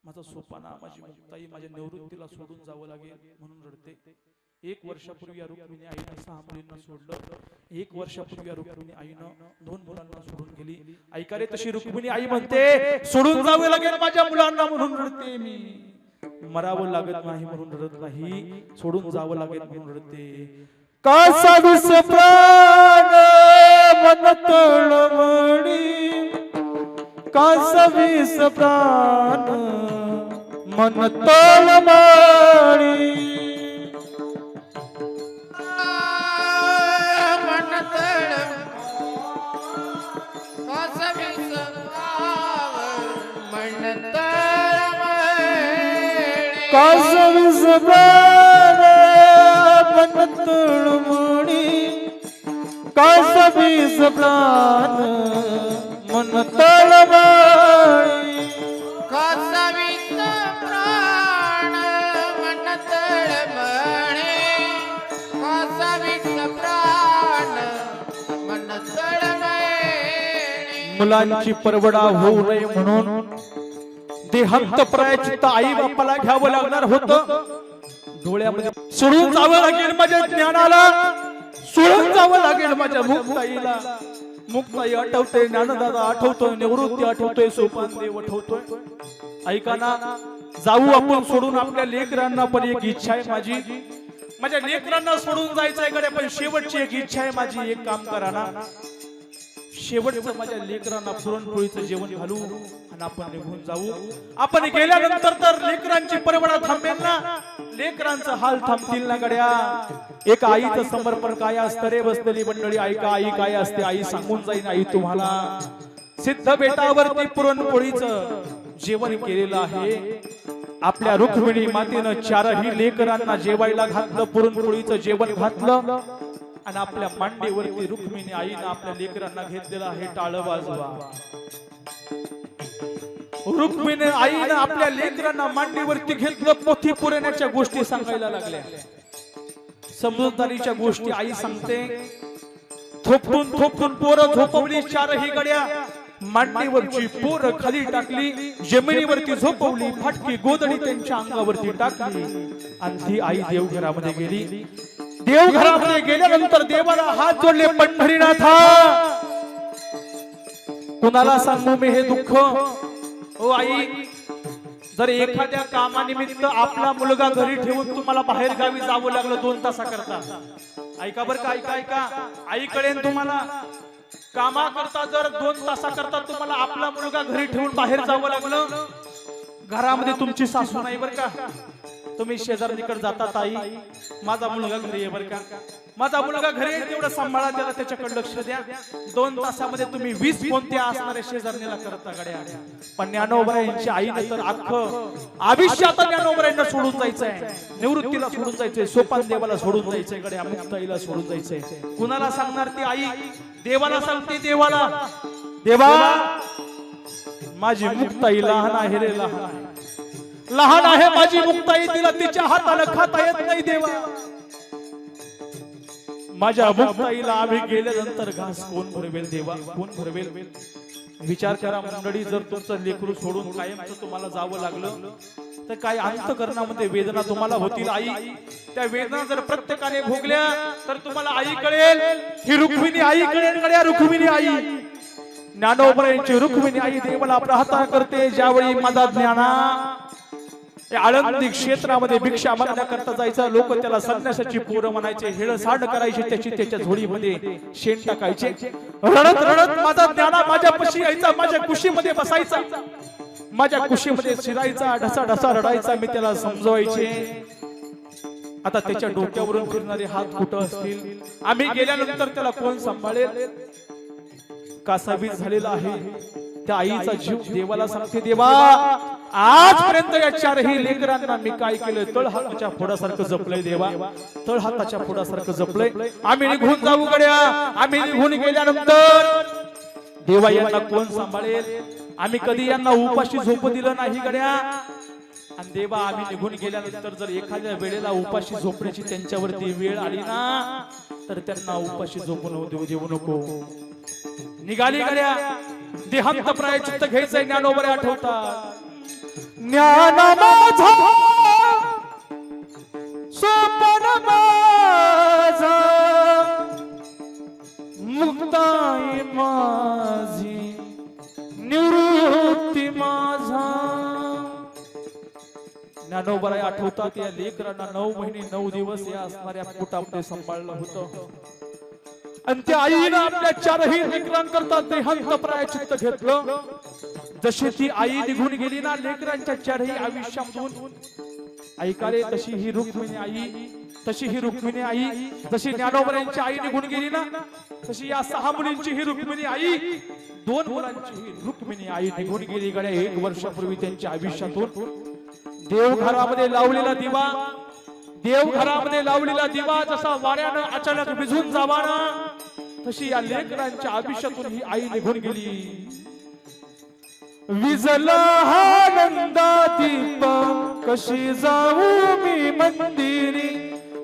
माझा सोपाना, माझी मुक्ताई, माझ्या निवृत्तीला सोडून जावं लागेल म्हणून रडते. 1 वर्षापूर्वी या रुक्मिणी आईनं 6 मुलींना सोडलं. 1 वर्षापूर्वी या रुक्मिणी आईनं 2 मुलांना सोडून गेली. ऐका रे, तशी रुक्मिणी आई म्हणते सोडून जावं लागेल माझ्या मुलांना म्हणून रडते मी, मरावं लागत नाही म्हणून रडत नाही, सोडून जावं लागेल म्हणून रडते. कासा विस प्राण मन तळमळी, कासा विस प्राण मन तळमळी, कासा विस प्राण मन तळमळी, कासा विस प्राण मन तळमळी, कासा विस प्राण मन तळमळे, कासा विस प्राण मन तळमळे. मुलांची परवडा होऊ नये म्हणून देहांत प्रायश्चित्त आई बापाला घ्यावं लागणार होतं. डोळ्यामध्ये सोडून जावं लागेल माझ्या ज्ञानाला, सोडून जावं लागेल माझ्या मुक्ताईला. मुक्ताई आठवते, ज्ञानदादा आठवतोय, निवृत्ती आठवतोय, सोपान देव आठवतोय. ऐका ना, जाऊ आपण सोडून आपल्या लेकरांना. पण एक इच्छा आहे माझी, माझ्या लेकरांना सोडून जायचंय कडे, पण शेवटची एक इच्छा आहे माझी. एक काम करा ना, शेवटचं माझ्या लेकरांना पुरणपोळीचं जेवण घालू आणि आपण निघून जाऊ. आपण गेल्यानंतर तर लेकरांची परवडा थांबेल ना, लेकरांचं हाल थांबतील ना गड्या. एक आईचं समर्पण काय असतं रे बसलेली मंडळी. ऐका, आई काय असते, आई सांगून जाईन आई तुम्हाला. सिद्ध बेटावरती पुरणपोळीचं जेवण केलेलं आहे. आपल्या रुक्मिणी मातेनं चारही लेकरांना जेवायला घातलं, पुरणपोळीचं जेवण घातलं आणि आपल्या मांडीवरती रुक्मिणी आईनं आपल्या लेकरांना घेतलेलं आहे टाळ वाजवा. रुक्मिणी आईनं आपल्या लेकरांना मांडीवरती घेतलं, पोथी पुराणाच्या गोष्टी सांगायला लागल्या. समजदारीच्या गोष्टी आई सांगते. थोपटून थोपटून पोरं झोपवली, चारही गड्या मांडीवरची पोरं खाली टाकली, जमिनीवरती झोपवली, फाटकी गोदडी त्यांच्या अंगावरती टाकली आणि ती आई देवघरामध्ये गेली. देवघरामध्ये गेल्यानंतर देवाला हात जोडले, पंढरीनाथा कुणाला सांगू मी हे दुःख. ओ आई, जर एखाद्या कामानिमित्त आपला मुलगा घरी ठेवून तुम्हाला बाहेर गावी जावं लागलं 2 तासाकरता, ऐका बरं का, ऐका ऐका, आईकडे तुम्हाला कामा करता जर 2 तासाकरता तुम्हाला आपला मुलगा घरी ठेवून बाहेर जावं लागलं, घरामध्ये तुमची सासू नाही बरं का, तुम्ही शेजारणीकडे जातात, आई माझा मुलगा घरी आहे बरं का, माझा मुलगा घरी आहे, तेवढं सांभाळा त्याला, त्याच्याकडे लक्ष द्या. 2 तासामध्ये तुम्ही 20 कोणत्या असणाऱ्या शेजारणीला करता गड्या. पण ज्ञानोबरायांची आईने तर अख्खं आयुष्यात ज्ञानोबरायांना सोडून जायचंय, निवृत्तीला सोडून जायचंय, सोपान देवाला सोडून जायचंय गड्या, मुक्ताईला सोडून जायचंय. कुणाला सांगणार ती आई? देवाला सांगते. देवाला, देवा माझी मुक्ताई लहान आहे रे, लहान आहे माझी मुक्ताई, तिला तिच्या हाताला खाता येत नाही देवा. माझ्या मुक्ताईला आम्ही गेल्यानंतर घास कोण भरवेल देवा, कोण भरवेल? विचार करा मंडळी, जर तुमचं लेकरू सोडून कायमचं तुम्हाला जावं लागलं तर काय अंतःकरणामध्ये वेदना तुम्हाला होतील आई. त्या वेदना जर प्रत्येकाने भोगल्या तर तुम्हाला आई कळेल, ही रुक्मिणी आई कळेल गड्या, रुक्मिणी आई. ज्ञानोबरायांची रुक्मिणी आई देवाला प्रार्थना करते. ज्यावेळी माझा ज्ञाना आळंदी क्षेत्रामध्ये भिक्षा मागण्याकरता जायचा, लोक त्याला संन्यासाची पोरं म्हणायचे, हेळसांड करायचे, त्याच्या झोळीमध्ये शेण टाकायचे. रडत रडत माझा ज्ञाना माझ्यापाशी यायचा, माझ्या कुशीमध्ये बसायचा, माझ्या कुशीमध्ये शिरायचा, ढसा ढसा रडायचा. मी त्याला समजवायचे. आता त्याच्या डोक्यावरून फिरणारे हात कुठं असतील, आम्ही गेल्यानंतर त्याला कोण सांभाळेल? कासावीस झालेला आहे. त्या आईचा जीव देवाला सांगते, देवा आजपर्यंत या चारही लेकरांना मी काय केलं? तळहाताच्या फोडासारखं जपलंय देवा, तळहाताच्या फोडासारखं जपलंय. आम्ही निघून जाऊ गड्या, आम्ही निघून गेल्यानंतर देवा यांना कोण सांभाळेल? आम्ही कधी यांना उपाशी झोप दिलं नाही गड्या. आणि देवा आम्ही निघून गेल्यानंतर जर एखाद्या वेळेला उपाशी झोपण्याची त्यांच्यावरती वेळ आली ना, तर त्यांना उपाशी झोपून देऊ नको. निघाली गड्या, देहांत प्रायश्चित्त घ्यायचंय. ज्ञानोबरे आठवतात, ज्ञान माझा सोपन माझा, मुक्ताई माझी, निवृत्ती माझा. ज्ञानोबराय आठवतात, या लेकरांना 9 महिने 9 दिवस या असणाऱ्या पोटामध्ये सांभाळलं होतं. आणि त्या आईनं आपल्या चारही लेकरांकरता देहांत प्रायश्चित्त घेतलं. जशी ती आई निघून गेली ना लेकरांच्या चारही आयुष्यामधून, ऐकाले तशी ही रुक्मिणी आई, तशी ही रुक्मिणी आई. जशी ज्ञानोबरांची आई निघून गेली ना, तशी या 6 मुलींची ही रुक्मिणी आई, 2 मुलांची ही रुक्मिणी आई निघून गेली गड्या 1 वर्षापूर्वी त्यांच्या आयुष्यातून. देवघरामध्ये लावलेला दिवा, देवघरामध्ये लावलेला दिवा जसा वाऱ्यानं अचानक विझून जावा ना, तशी या लेकरांच्या आयुष्यातून ही आई निघून गेली. विजला हा नंदा दीप, कशी जाऊ मी मंदिरी,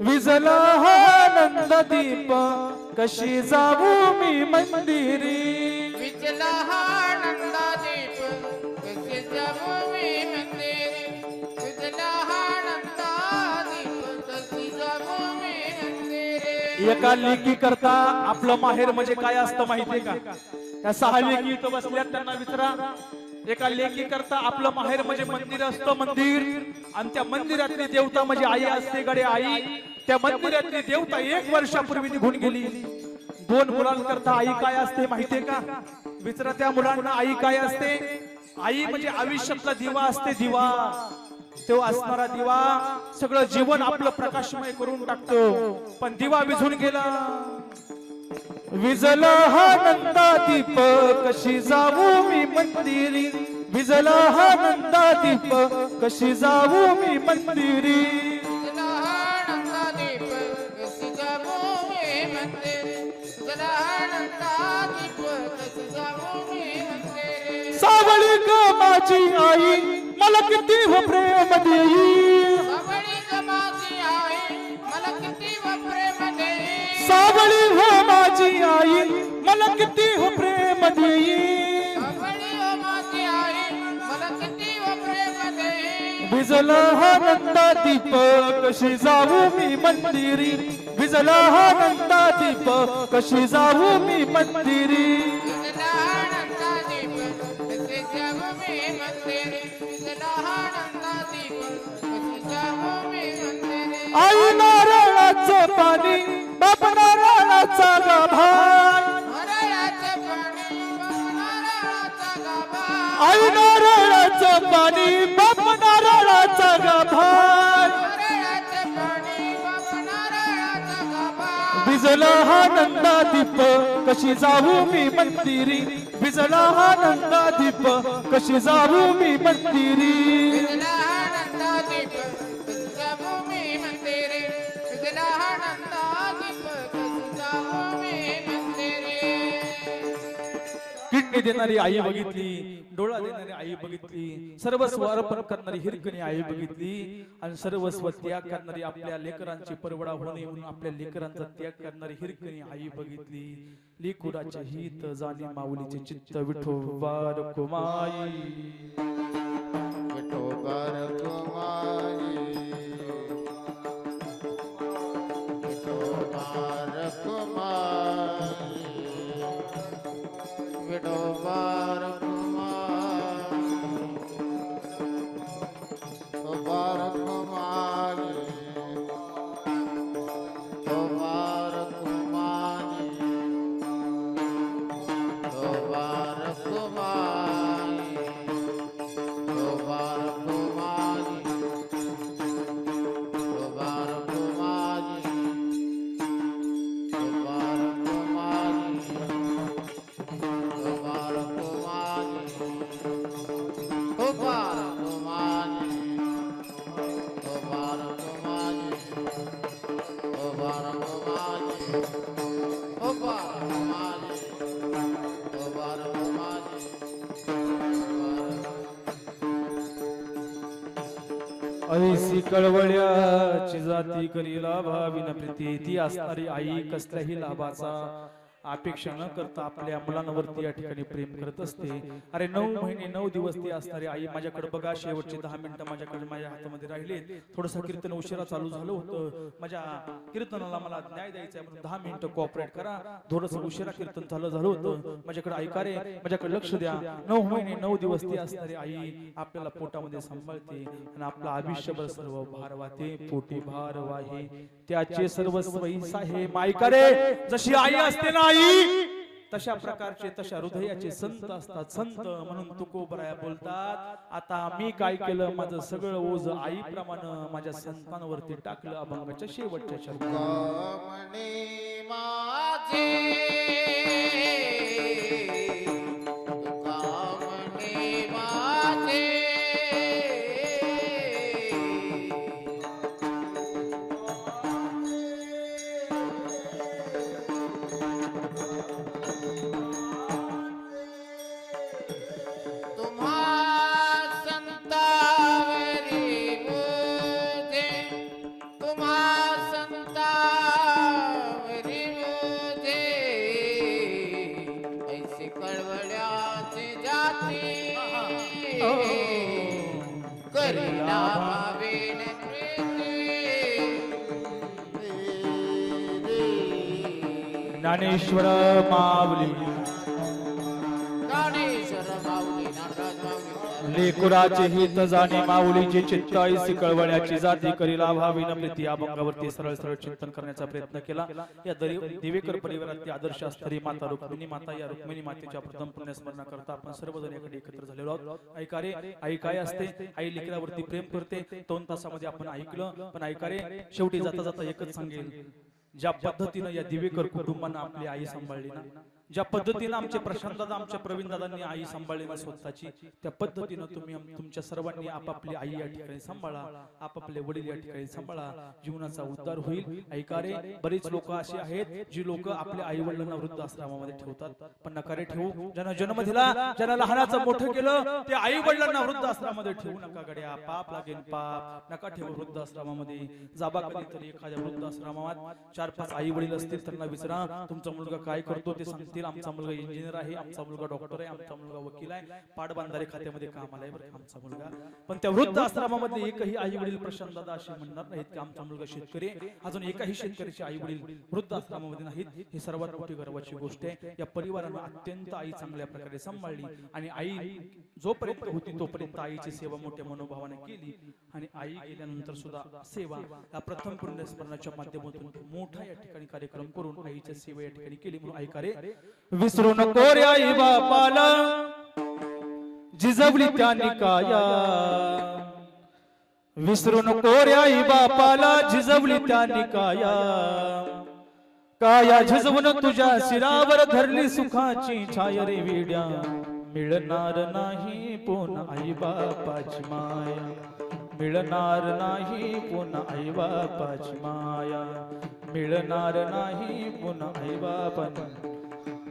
विजला हा नंदा दीप, कशी जाऊ मी मंदिरी. विजला हा नंदा दीप, कशी जाऊ मी मंदिरी, विजला हा नंदा दीप, कशी जाऊ मी मंदिरी. एका लेकी करता आपलं माहेर म्हणजे काय असतं माहितीये का? या 6 लेकी इथं बसल्यात, त्यांना विचारा. एका लेकी करता आपलं माहेर म्हणजे मंदिर असतं, मंदिर. आणि त्या मंदिरातली देवता म्हणजे आई असते गडे, आई. त्या मंदिरातली देवता 1 वर्षापूर्वी निघून गेली. 2 मुलांकरता आई काय असते माहितीये का? विचारा त्या मुलांना, आई काय असते? आई म्हणजे आयुष्यातला दिवा असते, दिवा. तो असणारा दिवा सगळं जीवन आपलं प्रकाशमय करून टाकतो. पण दिवा विझून गेला. विजला हा नंदा दीप, कशी जाऊ मी मंदिरी, विजला हा नंदा दीप कशी जाऊ मी मंदिरी जलानंदादीप कशी जाऊ मी मंदिरी जलानंदादीप कशी जाऊ मी मंदिरी सावळी ग माझी आई मला किती हो प्रेम देई सावळी ग माझी आई मला किती व प्रेम देई सावळी हो माझी आई मला किती हो प्रेम देई सावळी व माझी आई मला किती व प्रेम देई विजला हा नंदा दीप कशी जाऊ मी मंदिरी विजला हा नंदा दीप कशी जाऊ मी मंदिरी जलानंदादीप कशी जाऊ मी मंदिरी जलानंदादीप कशी जाऊ मी मंदिरी आई नारळाचं पाणी बाप नारळाचा गाभार नारळाचं पाणी नारळाचा गाभा आई नारळाचं पाणी बाप नारळाचा गाभार नारळाचं पाणी नारळाचा गाभा विजला हा नंदा दीप कशी जाऊ मी मंदिरी विजला हा नंदा दीप कशी जाऊ मी मंदिरी जलानंदादीप कशी जाऊ मी मंदिरी जलानंदादीप कशी जाऊ मी मंदिरी किडनी देणारी आई बघितली डोळा देणारी आई बघितली सर्वस्व अर्पण करणारी हिरकणी आई बघितली आणि सर्वस्व त्याग करणारी आपल्या लेकरांची परवडा होऊ नये म्हणून आपल्या लेकरांचा त्याग करणारी हिरकणी आई बघितली लेकुराचे हित जाणे माऊलीचे चित्त विठोबार कुमाई विठोबार कुमारी विठोबार कुमारी विठोबार कुमारी विठोबार कुमारी विठोबार कुमारी विठोबार कुमारी विठोबार कुमारी विठोबार कुमारी विठोबार कुमारी विठोबार कुमारी विठोबार कुमारी विठोबार कुमारी विठोबार कुमारी विठोबार कुमारी विठोबार कुमारी ऐसी कळवळ्याची जाती करीला भाविन प्रीती ती असणारी आई कसल्याही लाभाचा अपेक्षा न करता आपल्या मुलांवरती या ठिकाणी प्रेम करत असते अरे 9 महिने 9 दिवस ती असणारी आई माझ्याकडे बघा शेवटचे 10 मिनिटं माझ्याकडे माझ्या हातामध्ये राहिले थोडंसं कीर्तन उशिरा चालू झालं होतं माझ्या कीर्तनाला मला न्याय द्यायचा आहे म्हणून 10 मिनिटं कोऑपरेट करा थोडंसं उशिरा कीर्तन झालं होतं माझ्याकडे ऐका रे माझ्याकडे लक्ष द्या 9 महिने 9 दिवस ती असणारी आई आपल्याला पोटामध्ये सांभाळते आणि आपलं आयुष्यभर सर्व भार वाहते पोटी भार वाहे त्याचे सर्वस्व आहे मायका रे जशी आई असते ना आई तशा प्रकारचे तशा हृदयाचे संत असतात संत म्हणून तुकोबराया बोलतात आता मी काय केलं माझं सगळं ओझ आईप्रमाणे माझ्या संतांवरती टाकलं अभंगाच्या शेवटच्या शब्दात कामने माझे कामने माझे तुम्हा संतावरी बोधे तुम्हा संतावरी बोधे ऐसे कळवळ्याचे जाती करीला भावेन प्रीती ज्ञानेश्वर माऊली ज्ञानेश्वर माऊली नाटराज माऊली लेकुराचे हित जाणे माऊलीचे चित्त ऐसी कळवळ्याची जाती करीला भाविन प्रीती अभंगावरती सरळ सरळ चिंतन करण्याचा प्रयत्न केला या दिवेकर परिवारातील आदर्श असणारी माता रुक्मिणी माता या रुक्मिणी मातेच्या प्रथम पुण्यस्मरणा करता आपण सर्वजण याकडे एकत्र झालेलो आहोत ऐका रे आई काय असते आई लेकरावरती प्रेम करते 2 तासामध्ये आपण ऐकलं पण ऐका रे शेवटी जाता जाता एकच सांगेल ज्या पद्धतीनं या दिवेकर कुटुंबानं आपली आई सांभाळली ना ज्या पद्धतीनं आमचे प्रशांत दादा आमच्या प्रवीण दादांनी आई सांभाळली ना स्वतःची, त्या पद्धतीनं तुम्ही तुमच्या सर्वांनी आपापली आई या ठिकाणी सांभाळा, आपापले वडील या ठिकाणी सांभाळा, जीवनाचा उद्धार होईल. ऐका रे, बरेच लोक असे आहेत जी लोक आपल्या आई वडिलांना वृद्धाश्रमामध्ये ठेवतात, पण नका रे ठेवू. ज्यांना जन्म दिला, ज्यांना लहानाचं मोठं केलं, ते आई वडिलांना वृद्धाश्रमामध्ये ठेवू नका गड्या. पाप लागेल पाप. नका ठेवू वृद्धाश्रमामध्ये. जाबा कधीतरी एखाद्या वृद्धाश्रमात 4-5 आई वडील असतील, त्यांना विचारा तुमचा मुलगा काय करतो, ते सांगतील आमचा मुलगा इंजिनियर आहे, आमचा मुलगा डॉक्टर आहे, आमचा मुलगा वकील आहे, पाटबंधारे खात्यामध्ये कामाला आहे बरं आमचा मुलगा. पण त्या वृद्ध आश्रमामध्ये एकही आई वडील प्रशांत दादा असे म्हणणार नाहीत की आमचा मुलगा शेतकरी आहे. अजून एकही शेतकऱ्याचे आई वडील वृद्ध आश्रमामध्ये नाहीत. ही सर्वात मोठी गर्वाची गोष्ट आहे. या परिवारानं अत्यंत आई चांगल्या प्रकारे सांभाळली आणि आई जोपर्यंत होती तोपर्यंत आईची सेवा मोठ्या मनोभावाने केली आणि आई गेल्यानंतर सुद्धा सेवा या प्रथम पुण्यस्मरणाच्या माध्यमातून मोठा या ठिकाणी कार्यक्रम करून आईची सेवा या ठिकाणी केली. म्हणून ऐका रे, विसरू नको रे आई बापाला, जिजवली त्याने काया. विसरू नको रे आई बापाला, जिजवली त्याने काया. काया झिजवून तुझ्या शिरावर धरली सुखाची छाया रे वेड्या. मिळणार नाही पुन्हा आई बापाची माया, मिळणार नाही पुन्हा आई बापाची माया, मिळणार नाही पुन्हा आई बापा.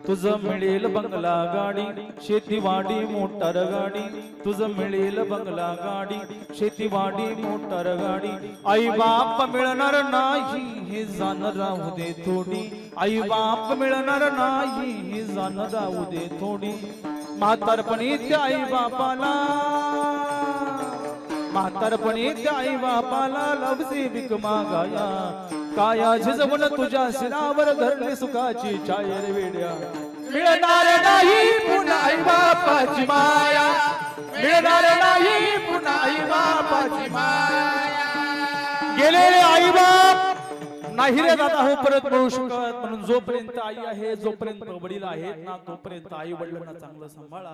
तुझं मिळेल बंगला गाडी, शेतीवाडी मोटार गाडी. तुझं मिळेल बंगला गाडी, शेतीवाडी मोटार गाडी. आई बाप मिळणार नाही हे जाण राहू दे थोडी. आई बाप मिळणार नाही हे जाण राहू दे थोडी. म्हातारपणी त्या आई बापाला, म्हातारपणी त्या आई बापाला लवसी भीक मागाया. काया झिजवून तुझ्या शिरावर धरली सुखाची छाया रे वेड्या. मिळणार नाही पुन्हा आई बापाची माया, मिळणार नाही पुन्हा आई बापाची माया. गेलेले आई बाप नाही रे दादा हो परत मिळू शकत. म्हणून जोपर्यंत आई आहे, जोपर्यंत वडील आहेत ना, तोपर्यंत आई वडिलांना चांगलं सांभाळा.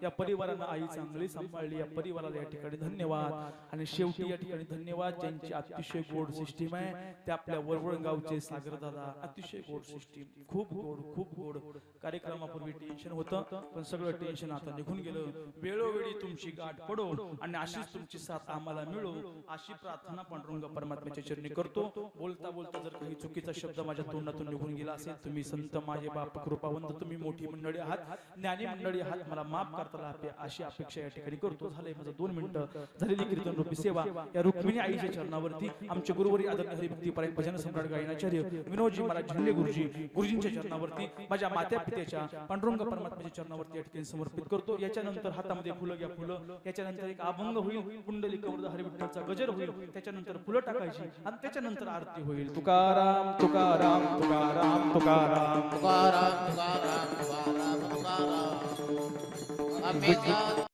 या परिवारानं आई चांगली सांभाळली. या परिवाराला या ठिकाणी धन्यवाद. आणि शेवटी या ठिकाणी धन्यवाद ज्यांची अतिशय गोड सिस्टीम आहे, ते आपल्या वरवळ गावचे सागर दादा. अतिशय गोड सिस्टीम, खूप गोड, खूप गोड. कार्यक्रमापूर्वी टेन्शन होतं, पण सगळं टेन्शन आता निघून गेलं. वेळोवेळी तुमची गाठ पडो आणि अशीच तुमची साथ आम्हाला मिळो, अशी प्रार्थना पांडुरंग परमात्म्याच्या चरणी करतो. बोलता बोलता जर काही चुकीचा शब्द माझ्या तोंडातून निघून गेला असेल, तुम्ही संत माझे बाप कृपावंत, तुम्ही मोठी मंडळी आहात, ज्ञानी मंडळी आहात, मला माफ करताला अशी अपेक्षा या ठिकाणी करतो. झालंय माझं 2 मिनिटं झालेली कीर्तन रूपी सेवा या रुक्मिणी आईच्या चरणावरती आमचे गुरुवरी आदरणीय हरिभक्ती परायण भजन सम्राट गायनाचार्य विनोदजी महाराज झेंडे गुरुजींच्या चरणावरती, माझ्या मात्या पित्याच्या पांडुरंग परमात्म्याच्या चरणावरती या ठिकाणी समर्पित करतो. याच्यानंतर हातामध्ये फुलं घ्या, फुलं. याच्यानंतर एक अभंग होईल, पुंडलिक वरद हरिविठ्ठलचा गजर होईल, त्याच्यानंतर फुलं टाकायची आणि त्याच्यानंतर आरती होईल. तुकाराम तुकाराम तुकाराम तुकाराम तुकाराम तुकाराम तुकाराम तुकाराम.